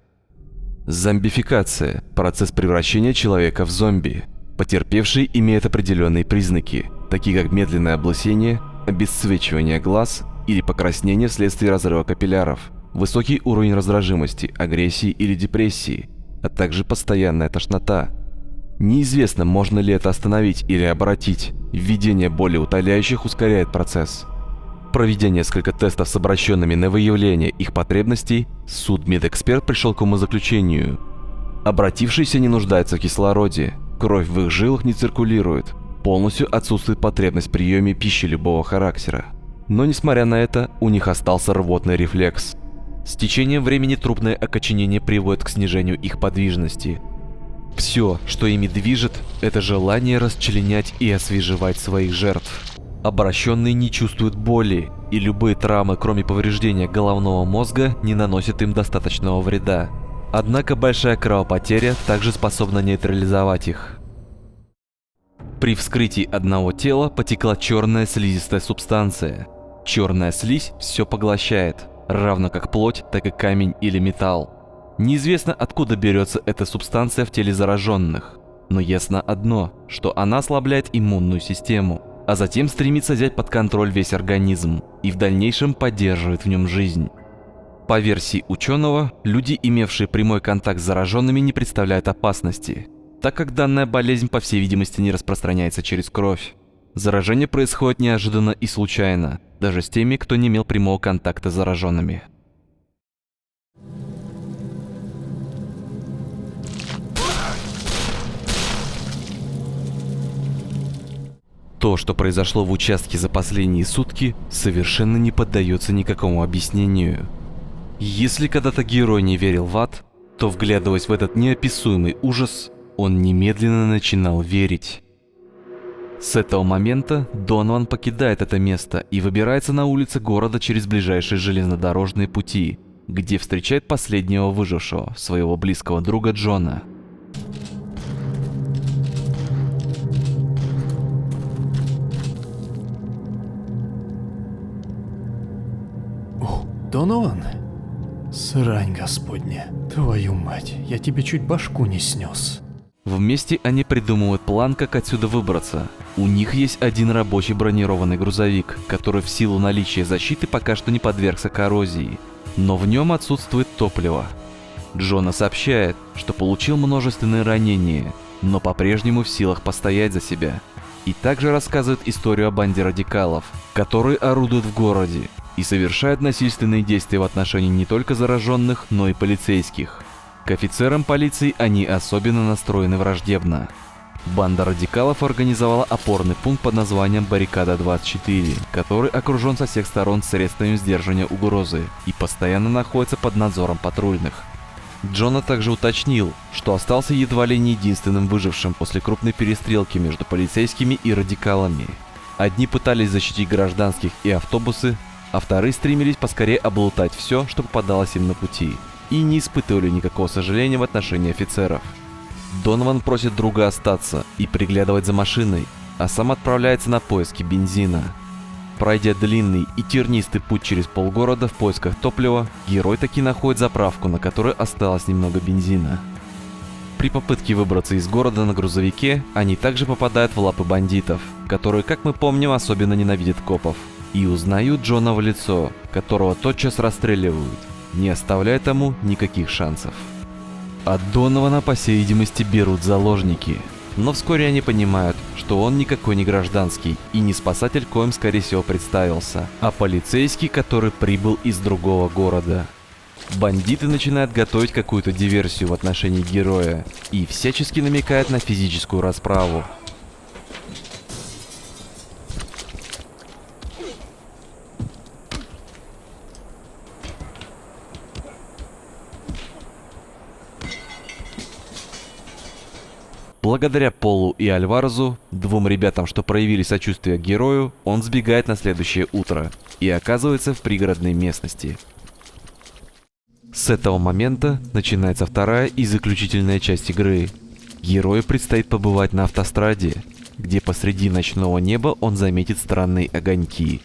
Зомбификация – процесс превращения человека в зомби. Потерпевший имеет определенные признаки, такие как медленное облысение, обесцвечивание глаз или покраснение вследствие разрыва капилляров, высокий уровень раздражимости, агрессии или депрессии, а также постоянная тошнота. Неизвестно, можно ли это остановить или обратить. Введение болеутоляющих ускоряет процесс. Проведя несколько тестов с обращенными на выявление их потребностей, судмедэксперт пришел к умозаключению. Обратившиеся не нуждаются в кислороде, кровь в их жилах не циркулирует, полностью отсутствует потребность в приеме пищи любого характера. Но несмотря на это, у них остался рвотный рефлекс. С течением времени трупное окоченение приводит к снижению их подвижности. Все, что ими движет, это желание расчленять и освежевать своих жертв. Обращенные не чувствуют боли, и любые травмы, кроме повреждения головного мозга, не наносят им достаточного вреда. Однако большая кровопотеря также способна нейтрализовать их. При вскрытии одного тела потекла черная слизистая субстанция. Черная слизь все поглощает, равно как плоть, так и камень или металл. Неизвестно, откуда берется эта субстанция в теле зараженных, но ясно одно, что она ослабляет иммунную систему, а затем стремится взять под контроль весь организм и в дальнейшем поддерживает в нем жизнь. По версии ученого, люди, имевшие прямой контакт с зараженными, не представляют опасности, так как данная болезнь, по всей видимости, не распространяется через кровь. Заражение происходит неожиданно и случайно, даже с теми, кто не имел прямого контакта с зараженными. То, что произошло в участке за последние сутки, совершенно не поддается никакому объяснению. Если когда-то герой не верил в ад, то, вглядываясь в этот неописуемый ужас, он немедленно начинал верить. С этого момента Донован покидает это место и выбирается на улицы города через ближайшие железнодорожные пути, где встречает последнего выжившего, своего близкого друга Джона. О, Донован? Срань господня. Твою мать, я тебе чуть башку не снес. Вместе они придумывают план, как отсюда выбраться. У них есть один рабочий бронированный грузовик, который в силу наличия защиты пока что не подвергся коррозии, но в нем отсутствует топливо. Джона сообщает, что получил множественные ранения, но по-прежнему в силах постоять за себя. И также рассказывает историю о банде радикалов, которые орудуют в городе и совершают насильственные действия в отношении не только зараженных, но и полицейских. К офицерам полиции они особенно настроены враждебно. Банда радикалов организовала опорный пункт под названием Баррикада-24, который окружен со всех сторон средствами сдерживания угрозы и постоянно находится под надзором патрульных. Джона также уточнил, что остался едва ли не единственным выжившим после крупной перестрелки между полицейскими и радикалами. Одни пытались защитить гражданских и автобусы, а вторые стремились поскорее облутать все, что попадалось им на пути, и не испытывали никакого сожаления в отношении офицеров. Донован просит друга остаться и приглядывать за машиной, а сам отправляется на поиски бензина. Пройдя длинный и тернистый путь через полгорода в поисках топлива, герой таки находит заправку, на которой осталось немного бензина. При попытке выбраться из города на грузовике, они также попадают в лапы бандитов, которые, как мы помним, особенно ненавидят копов, и узнают Джона в лицо, которого тотчас расстреливают, не оставляя тому никаких шансов. От Донована, по всей видимости, берут заложники, но вскоре они понимают, что он никакой не гражданский и не спасатель, коим скорее всего представился, а полицейский, который прибыл из другого города. Бандиты начинают готовить какую-то диверсию в отношении героя и всячески намекают на физическую расправу. Благодаря Полу и Альварезу, двум ребятам, что проявили сочувствие к герою, он сбегает на следующее утро и оказывается в пригородной местности. С этого момента начинается вторая и заключительная часть игры. Герою предстоит побывать на автостраде, где посреди ночного неба он заметит странные огоньки.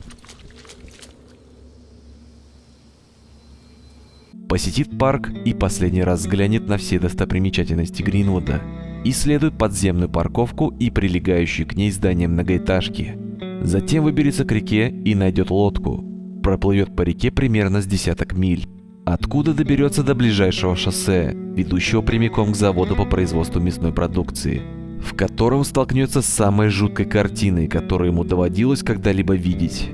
Посетит парк и последний раз взглянет на все достопримечательности Гринвуда. Исследует подземную парковку и прилегающие к ней здания многоэтажки. Затем выберется к реке и найдет лодку. Проплывет по реке примерно с десяток миль, откуда доберется до ближайшего шоссе, ведущего прямиком к заводу по производству мясной продукции, в котором столкнется с самой жуткой картиной, которую ему доводилось когда-либо видеть.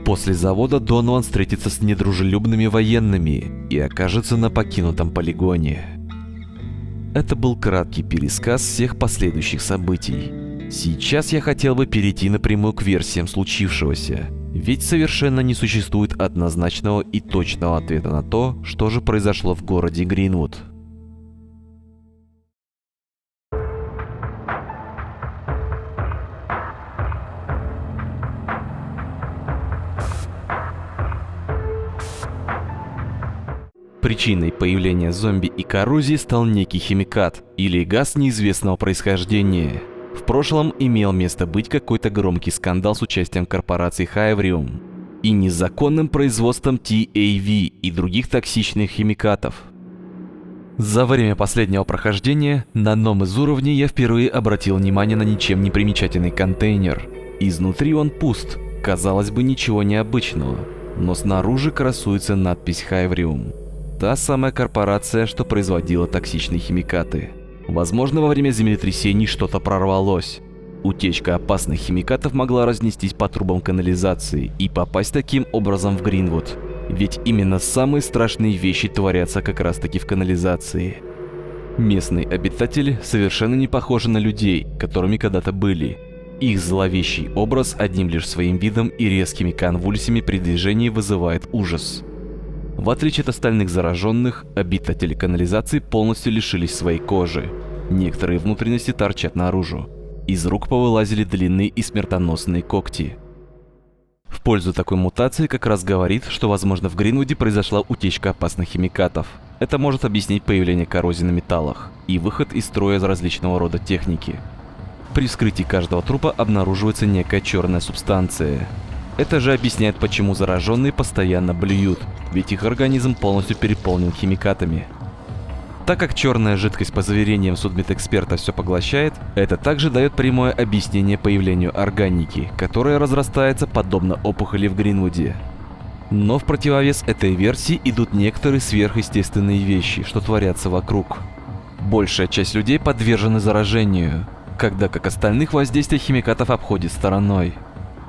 После завода Донован встретится с недружелюбными военными и окажется на покинутом полигоне. Это был краткий пересказ всех последующих событий. Сейчас я хотел бы перейти напрямую к версиям случившегося, ведь совершенно не существует однозначного и точного ответа на то, что же произошло в городе Гринвуд. Причиной появления зомби и коррозии стал некий химикат или газ неизвестного происхождения. В прошлом имел место быть какой-то громкий скандал с участием корпорации Hyvrium и незаконным производством TAV и других токсичных химикатов. За время последнего прохождения на одном из уровней я впервые обратил внимание на ничем не примечательный контейнер. Изнутри он пуст, казалось бы, ничего необычного, но снаружи красуется надпись Hyvrium. Та самая корпорация, что производила токсичные химикаты. Возможно, во время землетрясений что-то прорвалось. Утечка опасных химикатов могла разнестись по трубам канализации и попасть таким образом в Гринвуд. Ведь именно самые страшные вещи творятся как раз таки в канализации. Местные обитатели совершенно не похожи на людей, которыми когда-то были. Их зловещий образ одним лишь своим видом и резкими конвульсиями при движении вызывает ужас. В отличие от остальных зараженных, обитатели канализации полностью лишились своей кожи. Некоторые внутренности торчат наружу. Из рук повылазили длинные и смертоносные когти. В пользу такой мутации как раз говорит, что возможно в Гринвуде произошла утечка опасных химикатов. Это может объяснить появление коррозии на металлах и выход из строя из различного рода техники. При вскрытии каждого трупа обнаруживается некая черная субстанция. Это же объясняет, почему зараженные постоянно блюют, ведь их организм полностью переполнен химикатами. Так как черная жидкость, по заверениям судмедэксперта, все поглощает, это также дает прямое объяснение появлению органики, которая разрастается подобно опухоли в Гринвуде. Но в противовес этой версии идут некоторые сверхъестественные вещи, что творятся вокруг. Большая часть людей подвержены заражению, когда как остальных воздействие химикатов обходит стороной.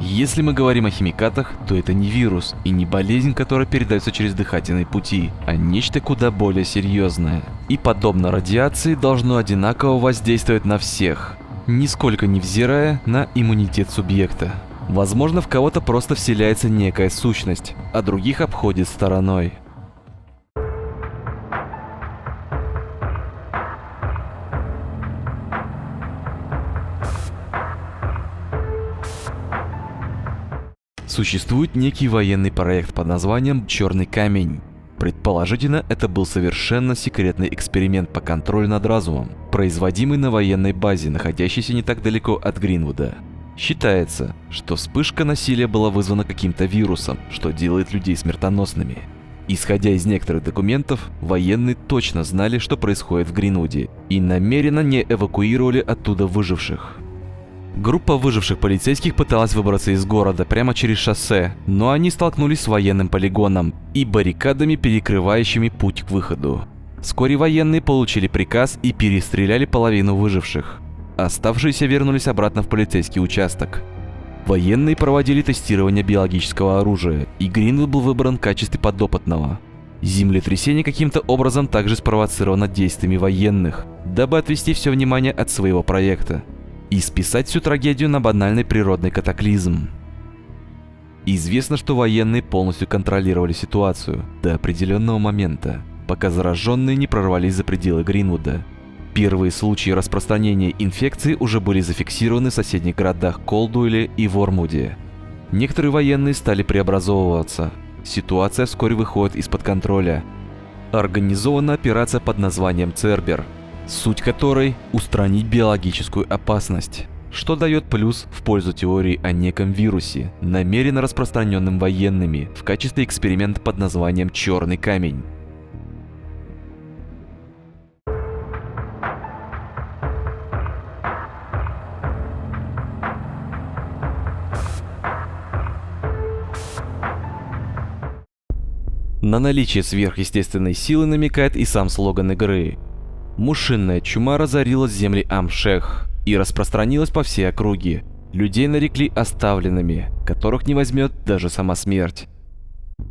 Если мы говорим о химикатах, то это не вирус и не болезнь, которая передается через дыхательные пути, а нечто куда более серьезное. И подобно радиации должно одинаково воздействовать на всех, нисколько не взирая на иммунитет субъекта. Возможно, в кого-то просто вселяется некая сущность, а других обходит стороной. Существует некий военный проект под названием «Черный камень». Предположительно, это был совершенно секретный эксперимент по контролю над разумом, производимый на военной базе, находящейся не так далеко от Гринвуда. Считается, что вспышка насилия была вызвана каким-то вирусом, что делает людей смертоносными. Исходя из некоторых документов, военные точно знали, что происходит в Гринвуде, и намеренно не эвакуировали оттуда выживших. Группа выживших полицейских пыталась выбраться из города прямо через шоссе, но они столкнулись с военным полигоном и баррикадами, перекрывающими путь к выходу. Вскоре военные получили приказ и перестреляли половину выживших. Оставшиеся вернулись обратно в полицейский участок. Военные проводили тестирование биологического оружия, и Гринвуд был выбран в качестве подопытного. Землетрясение каким-то образом также спровоцировано действиями военных, дабы отвести все внимание от своего проекта и списать всю трагедию на банальный природный катаклизм. Известно, что военные полностью контролировали ситуацию до определенного момента, пока зараженные не прорвались за пределы Гринвуда. Первые случаи распространения инфекции уже были зафиксированы в соседних городах Колдуэле и Вормуде. Некоторые военные стали преобразовываться. Ситуация вскоре выходит из-под контроля. Организована операция под названием «Цербер», суть которой – устранить биологическую опасность, что дает плюс в пользу теории о неком вирусе, намеренно распространенном военными в качестве эксперимента под названием «Черный камень». На наличие сверхъестественной силы намекает и сам слоган игры. Мушинная чума разорила земли Амшех и распространилась по всей округе. Людей нарекли оставленными, которых не возьмет даже сама смерть.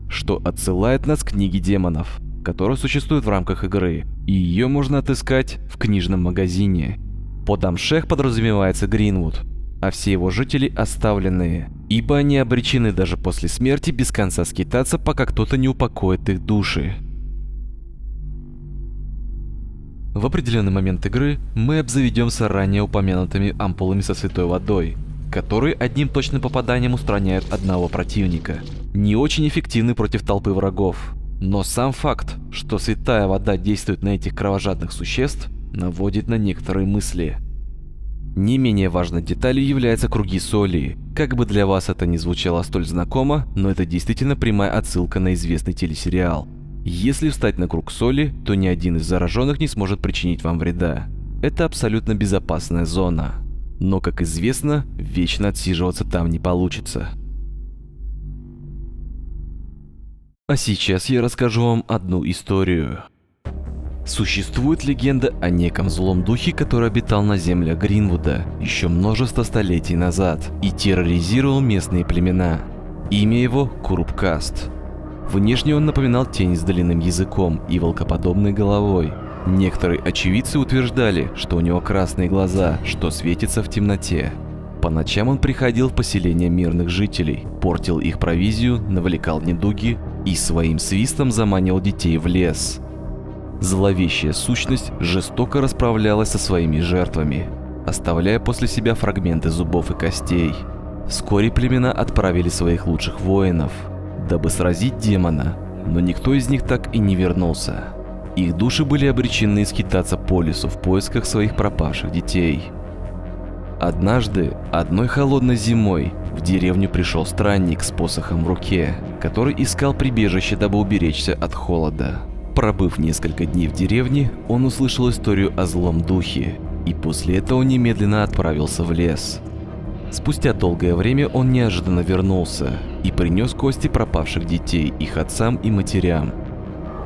Что отсылает нас к книге демонов, которая существует в рамках игры, и ее можно отыскать в книжном магазине. Под Амшех подразумевается Гринвуд, а все его жители оставленные, ибо они обречены даже после смерти без конца скитаться, пока кто-то не упокоит их души. В определенный момент игры мы обзаведемся ранее упомянутыми ампулами со святой водой, которые одним точным попаданием устраняют одного противника. Не очень эффективны против толпы врагов. Но сам факт, что святая вода действует на этих кровожадных существ, наводит на некоторые мысли. Не менее важной деталью являются круги соли. Как бы для вас это ни звучало столь знакомо, но это действительно прямая отсылка на известный телесериал. Если встать на круг соли, то ни один из зараженных не сможет причинить вам вреда. Это абсолютно безопасная зона. Но, как известно, вечно отсиживаться там не получится. А сейчас я расскажу вам одну историю. Существует легенда о неком злом духе, который обитал на землях Гринвуда еще множество столетий назад и терроризировал местные племена. Имя его Курупкаст. Внешне он напоминал тень с длинным языком и волкоподобной головой. Некоторые очевидцы утверждали, что у него красные глаза, что светится в темноте. По ночам он приходил в поселения мирных жителей, портил их провизию, навлекал недуги и своим свистом заманивал детей в лес. Зловещая сущность жестоко расправлялась со своими жертвами, оставляя после себя фрагменты зубов и костей. Вскоре племена отправили своих лучших воинов, дабы сразить демона, но никто из них так и не вернулся. Их души были обречены скитаться по лесу в поисках своих пропавших детей. Однажды, одной холодной зимой, в деревню пришел странник с посохом в руке, который искал прибежище, дабы уберечься от холода. Пробыв несколько дней в деревне, он услышал историю о злом духе, и после этого немедленно отправился в лес. Спустя долгое время он неожиданно вернулся и принес кости пропавших детей их отцам и матерям.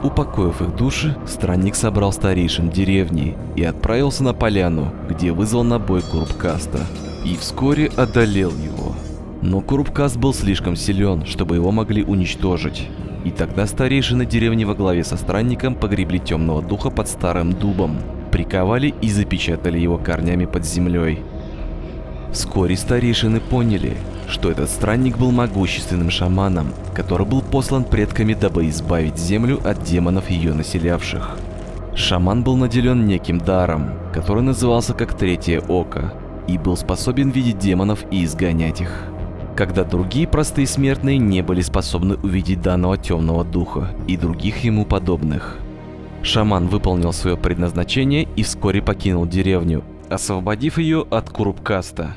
Упокоив их души, странник собрал старейшин деревни и отправился на поляну, где вызвал на бой Курупкаста, и вскоре одолел его. Но Курупкаст был слишком силен, чтобы его могли уничтожить. И тогда старейшины деревни во главе со странником погребли темного духа под старым дубом, приковали и запечатали его корнями под землей. Вскоре старейшины поняли, что этот странник был могущественным шаманом, который был послан предками, дабы избавить землю от демонов, ее населявших. Шаман был наделен неким даром, который назывался как Третье Око, и был способен видеть демонов и изгонять их, когда другие простые смертные не были способны увидеть данного темного духа и других ему подобных. Шаман выполнил свое предназначение и вскоре покинул деревню, освободив ее от Курупкаста.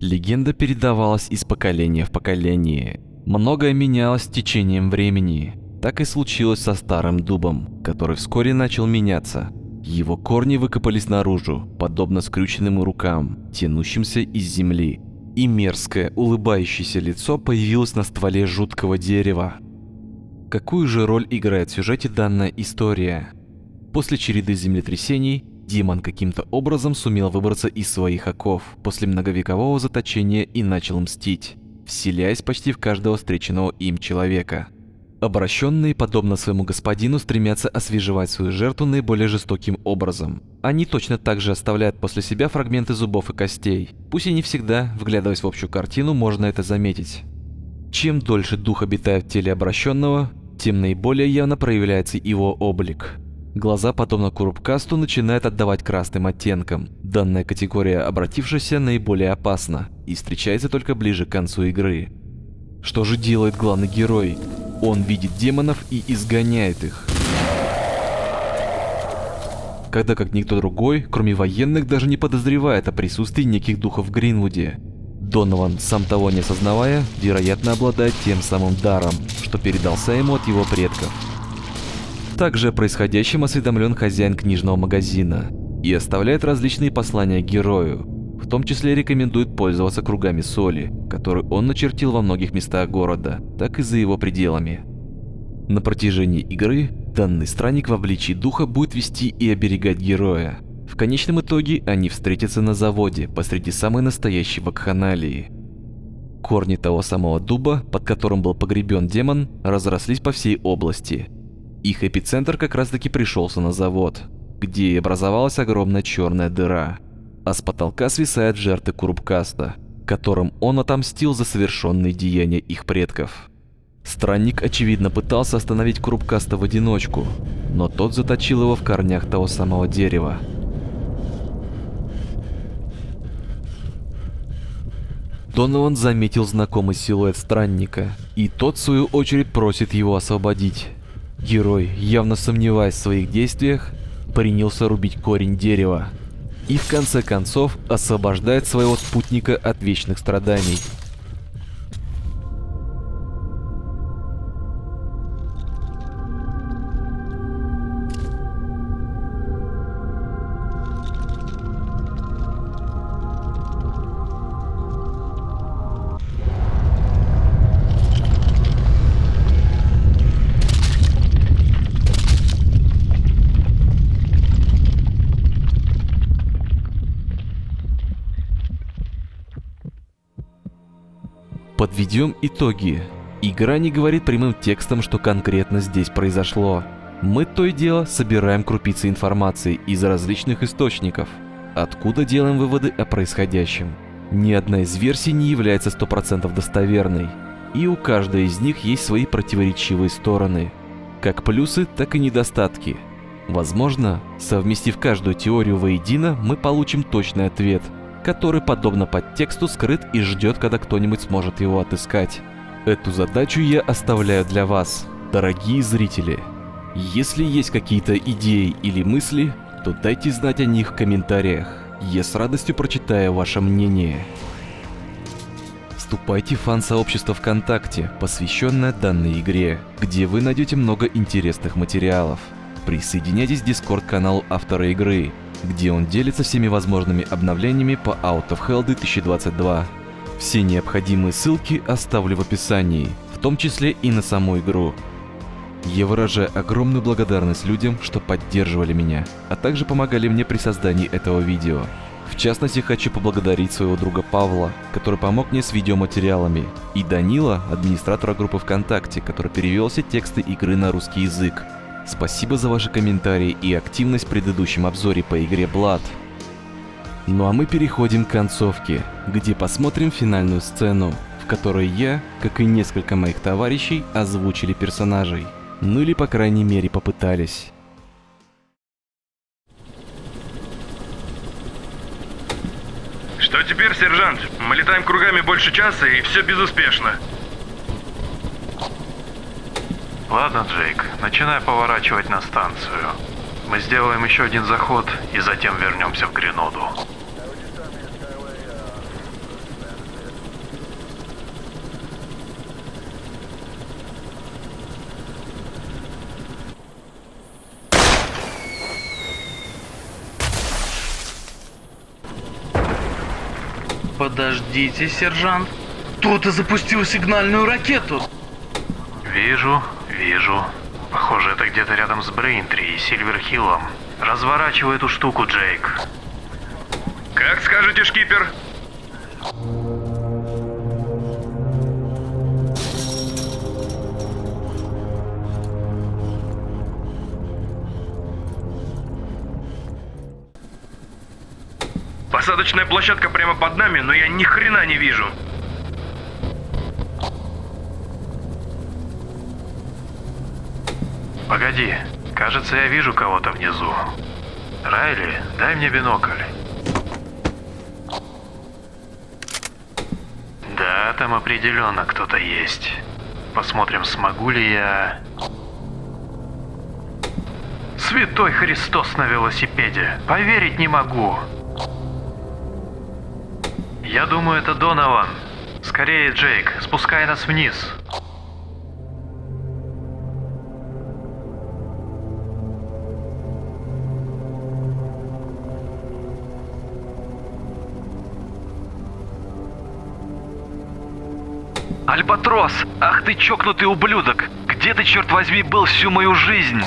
Легенда передавалась из поколения в поколение. Многое менялось с течением времени. Так и случилось со старым дубом, который вскоре начал меняться. Его корни выкопались наружу, подобно скрюченным рукам, тянущимся из земли. И мерзкое, улыбающееся лицо появилось на стволе жуткого дерева. Какую же роль играет в сюжете данная история? После череды землетрясений, демон каким-то образом сумел выбраться из своих оков после многовекового заточения и начал мстить, вселяясь почти в каждого встреченного им человека. Обращенные, подобно своему господину, стремятся освежевать свою жертву наиболее жестоким образом. Они точно так же оставляют после себя фрагменты зубов и костей. Пусть и не всегда, вглядываясь в общую картину, можно это заметить. Чем дольше дух обитает в теле обращенного, тем наиболее явно проявляется его облик. Глаза, подобно Курупкасту, начинают отдавать красным оттенкам. Данная категория обратившаяся наиболее опасна и встречается только ближе к концу игры. Что же делает главный герой? Он видит демонов и изгоняет их. Когда как никто другой, кроме военных, даже не подозревает о присутствии неких духов в Гринвуде. Донован, сам того не осознавая, вероятно обладает тем самым даром, что передался ему от его предков. Также о происходящем осведомлен хозяин книжного магазина и оставляет различные послания герою, в том числе рекомендует пользоваться кругами соли, которые он начертил во многих местах города, так и за его пределами. На протяжении игры данный странник в обличии духа будет вести и оберегать героя. В конечном итоге они встретятся на заводе посреди самой настоящей вакханалии. Корни того самого дуба, под которым был погребен демон, разрослись по всей области. Их эпицентр как раз таки пришелся на завод, где и образовалась огромная черная дыра, а с потолка свисают жертвы Курупкаста, которым он отомстил за совершенные деяния их предков. Странник, очевидно, пытался остановить Курупкаста в одиночку, но тот заточил его в корнях того самого дерева. Донован заметил знакомый силуэт странника, и тот в свою очередь просит его освободить. Герой, явно сомневаясь в своих действиях, принялся рубить корень дерева и в конце концов освобождает своего спутника от вечных страданий. Подведем итоги. Игра не говорит прямым текстом, что конкретно здесь произошло. Мы то и дело собираем крупицы информации из различных источников, откуда делаем выводы о происходящем. Ни одна из версий не является 100% достоверной, и у каждой из них есть свои противоречивые стороны, как плюсы, так и недостатки. Возможно, совместив каждую теорию воедино, мы получим точный ответ, который, подобно подтексту, скрыт и ждет, когда кто-нибудь сможет его отыскать. Эту задачу я оставляю для вас, дорогие зрители. Если есть какие-то идеи или мысли, то дайте знать о них в комментариях. Я с радостью прочитаю ваше мнение. Вступайте в фан-сообщество ВКонтакте, посвященное данной игре, где вы найдете много интересных материалов. Присоединяйтесь к Discord-каналу автора игры, где он делится всеми возможными обновлениями по Out of Hell 2022. Все необходимые ссылки оставлю в описании, в том числе и на саму игру. Я выражаю огромную благодарность людям, что поддерживали меня, а также помогали мне при создании этого видео. В частности, хочу поблагодарить своего друга Павла, который помог мне с видеоматериалами, и Данила, администратора группы ВКонтакте, который перевел все тексты игры на русский язык. Спасибо за ваши комментарии и активность в предыдущем обзоре по игре Blood. Ну а мы переходим к концовке, где посмотрим финальную сцену, в которой я, как и несколько моих товарищей, озвучили персонажей. Ну или по крайней мере попытались. Что теперь, сержант? Мы летаем кругами больше часа и все безуспешно. Ладно, Джейк, начинай поворачивать на станцию. Мы сделаем еще один заход и затем вернемся в Греноду. Подождите, сержант. Кто-то запустил сигнальную ракету. Вижу. Похоже, это где-то рядом с Брейнтри и Сильверхиллом. Разворачивай эту штуку, Джейк. Как скажете, шкипер? Посадочная площадка прямо под нами, но я ни хрена не вижу. Погоди, кажется, я вижу кого-то внизу. Райли, дай мне бинокль. Да, там определенно кто-то есть. Посмотрим, смогу ли я... Святой Христос на велосипеде! Поверить не могу! Я думаю, это Донован. Скорее, Джейк, спускай нас вниз. Альбатрос! Ах ты чокнутый ублюдок! Где ты, черт возьми, был всю мою жизнь?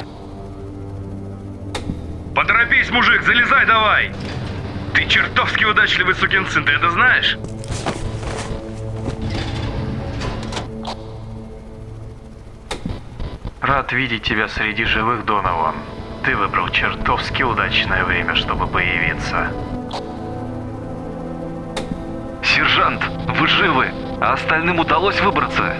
Поторопись, мужик, залезай давай! Ты чертовски удачливый сукин сын, ты это знаешь? Рад видеть тебя среди живых, Донован. Ты выбрал чертовски удачное время, чтобы появиться. Сержант, вы живы, а остальным удалось выбраться?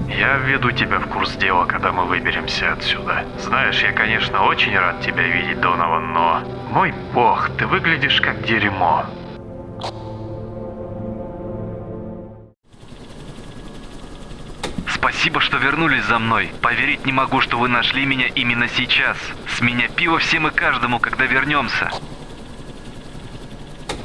Я введу тебя в курс дела, когда мы выберемся отсюда. Знаешь, я, конечно, очень рад тебя видеть, Донован, но... Мой бог, ты выглядишь как дерьмо. Спасибо, что вернулись за мной. Поверить не могу, что вы нашли меня именно сейчас. С меня пиво всем и каждому, когда вернемся.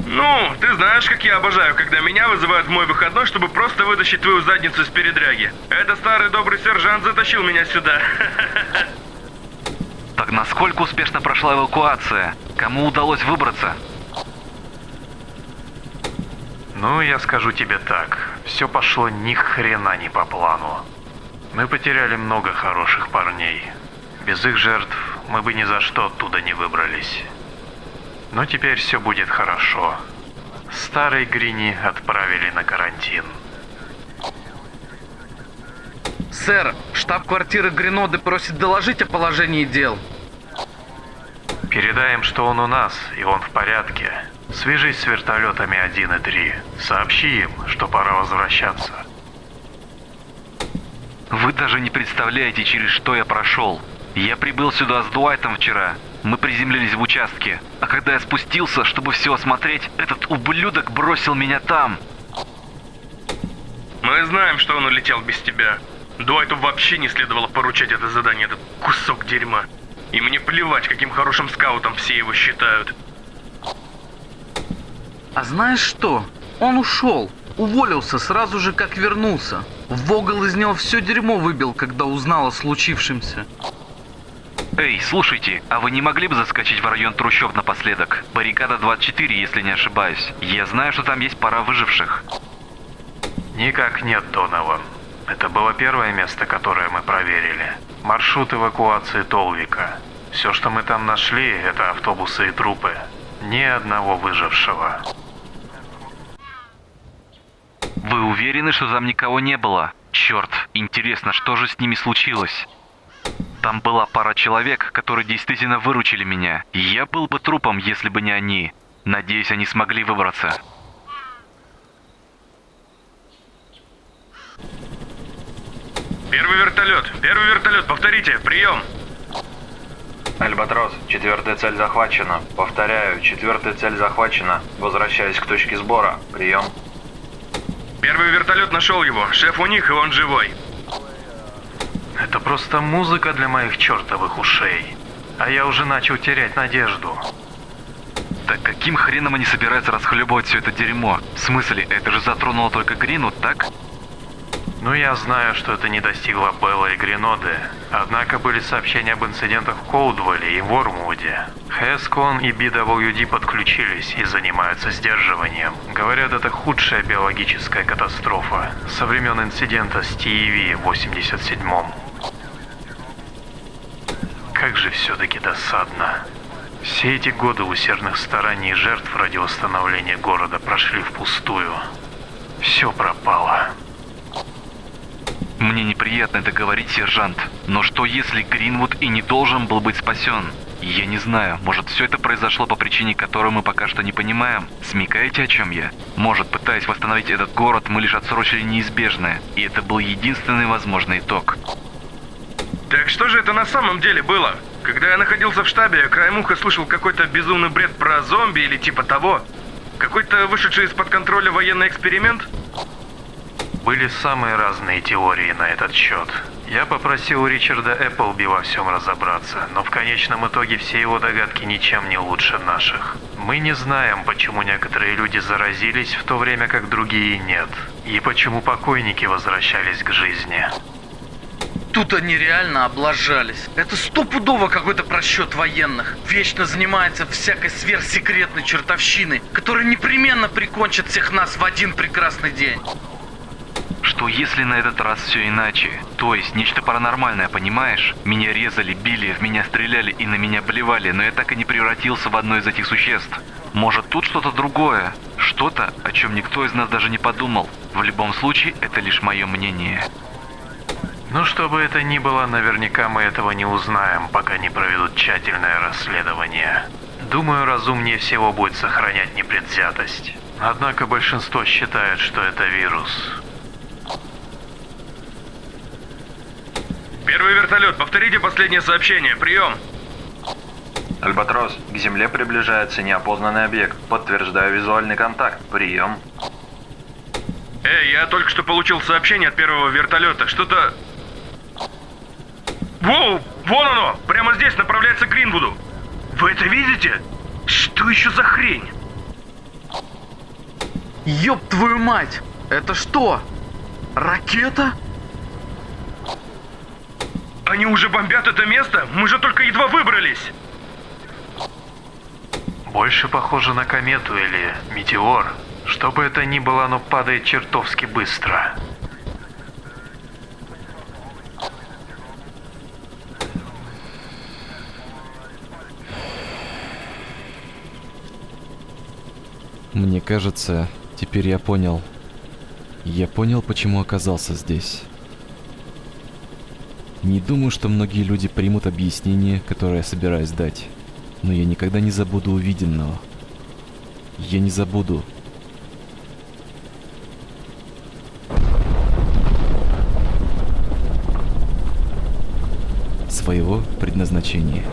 Ну, ты знаешь, как я обожаю, когда меня вызывают в мой выходной, чтобы просто вытащить твою задницу из передряги. Это старый добрый сержант затащил меня сюда. Так насколько успешно прошла эвакуация? Кому удалось выбраться? Ну, я скажу тебе так. Все пошло ни хрена не по плану. Мы потеряли много хороших парней. Без их жертв мы бы ни за что оттуда не выбрались. Но теперь все будет хорошо. Старый Грини отправили на карантин. Сэр, штаб-квартира Греноды просит доложить о положении дел. Передаем, что он у нас, и он в порядке. Свяжись с вертолетами 1 и 3. Сообщи им, что пора возвращаться. Вы даже не представляете, через что я прошел. Я прибыл сюда с Дуайтом вчера. Мы приземлились в участке. А когда я спустился, чтобы все осмотреть, этот ублюдок бросил меня там. Мы знаем, что он улетел без тебя. Дуайту вообще не следовало поручать это задание, этот кусок дерьма. И мне плевать, каким хорошим скаутом все его считают. А знаешь что? Он ушел. Уволился сразу же, как вернулся. Вогл из него все дерьмо выбил, когда узнал о случившемся. Эй, слушайте, а вы не могли бы заскочить в район трущоб напоследок? Баррикада 24, если не ошибаюсь. Я знаю, что там есть пара выживших. Никак нет, Донован. Это было первое место, которое мы проверили. Маршрут эвакуации Толвика. Все, что мы там нашли, это автобусы и трупы. Ни одного выжившего. Вы уверены, что там никого не было? Черт, интересно, что же с ними случилось? Там была пара человек, которые действительно выручили меня. Я был бы трупом, если бы не они. Надеюсь, они смогли выбраться. Первый вертолет, повторите, прием. Альбатрос, 4-я цель захвачена. Повторяю, 4-я цель захвачена. Возвращаюсь к точке сбора. Прием. Первый вертолет нашел его, шеф у них, и он живой. Это просто музыка для моих чертовых ушей. А я уже начал терять надежду. Так каким хреном они собираются расхлебывать все это дерьмо? В смысле, это же затронуло только Грину, так? Ну, я знаю, что это не достигло Белла и Греноды. Однако были сообщения об инцидентах в Коудвелле и Вормвуде. Хэскон и BWD подключились и занимаются сдерживанием. Говорят, это худшая биологическая катастрофа со времен инцидента с TEV в 87-м. Как же все-таки досадно. Все эти годы усердных стараний и жертв ради восстановления города прошли впустую. Все пропало. Мне неприятно это говорить, сержант, но что если Гринвуд и не должен был быть спасен? Я не знаю, может все это произошло по причине, которую мы пока что не понимаем? Смекаете, о чем я? Может, пытаясь восстановить этот город, мы лишь отсрочили неизбежное, и это был единственный возможный итог. Так что же это на самом деле было? Когда я находился в штабе, я краем уха слышал какой-то безумный бред про зомби или типа того. Какой-то вышедший из-под контроля военный эксперимент? Были самые разные теории на этот счет. Я попросил Ричарда Эпплби во всем разобраться, но в конечном итоге все его догадки ничем не лучше наших. Мы не знаем, почему некоторые люди заразились в то время, как другие нет, и почему покойники возвращались к жизни. Тут они реально облажались. Это стопудово какой-то просчет военных. Вечно занимается всякой сверхсекретной чертовщиной, которая непременно прикончит всех нас в один прекрасный день. Что если на этот раз все иначе? То есть нечто паранормальное, понимаешь? Меня резали, били, в меня стреляли и на меня блевали, но я так и не превратился в одно из этих существ. Может, тут что-то другое? Что-то, о чем никто из нас даже не подумал. В любом случае, это лишь мое мнение. Ну, что бы это ни было, наверняка мы этого не узнаем, пока не проведут тщательное расследование. Думаю, разумнее всего будет сохранять непредвзятость. Однако большинство считает, что это вирус. Первый вертолет, повторите последнее сообщение, прием. Альбатрос, к Земле приближается неопознанный объект. Подтверждаю визуальный контакт. Прием. Эй, я только что получил сообщение от первого вертолета. Что-то Воу, вон оно, прямо здесь направляется к Гринвуду. Вы это видите? Что еще за хрень? Ёб твою мать! Это что? Ракета? Они уже бомбят это место? Мы же только едва выбрались. Больше похоже на комету или метеор. Что бы это ни было, оно падает чертовски быстро. Мне кажется, теперь я понял. Я понял, почему оказался здесь. Не думаю, что многие люди примут объяснение, которое я собираюсь дать. Но я никогда не забуду увиденного. Я не забуду. Своего предназначения.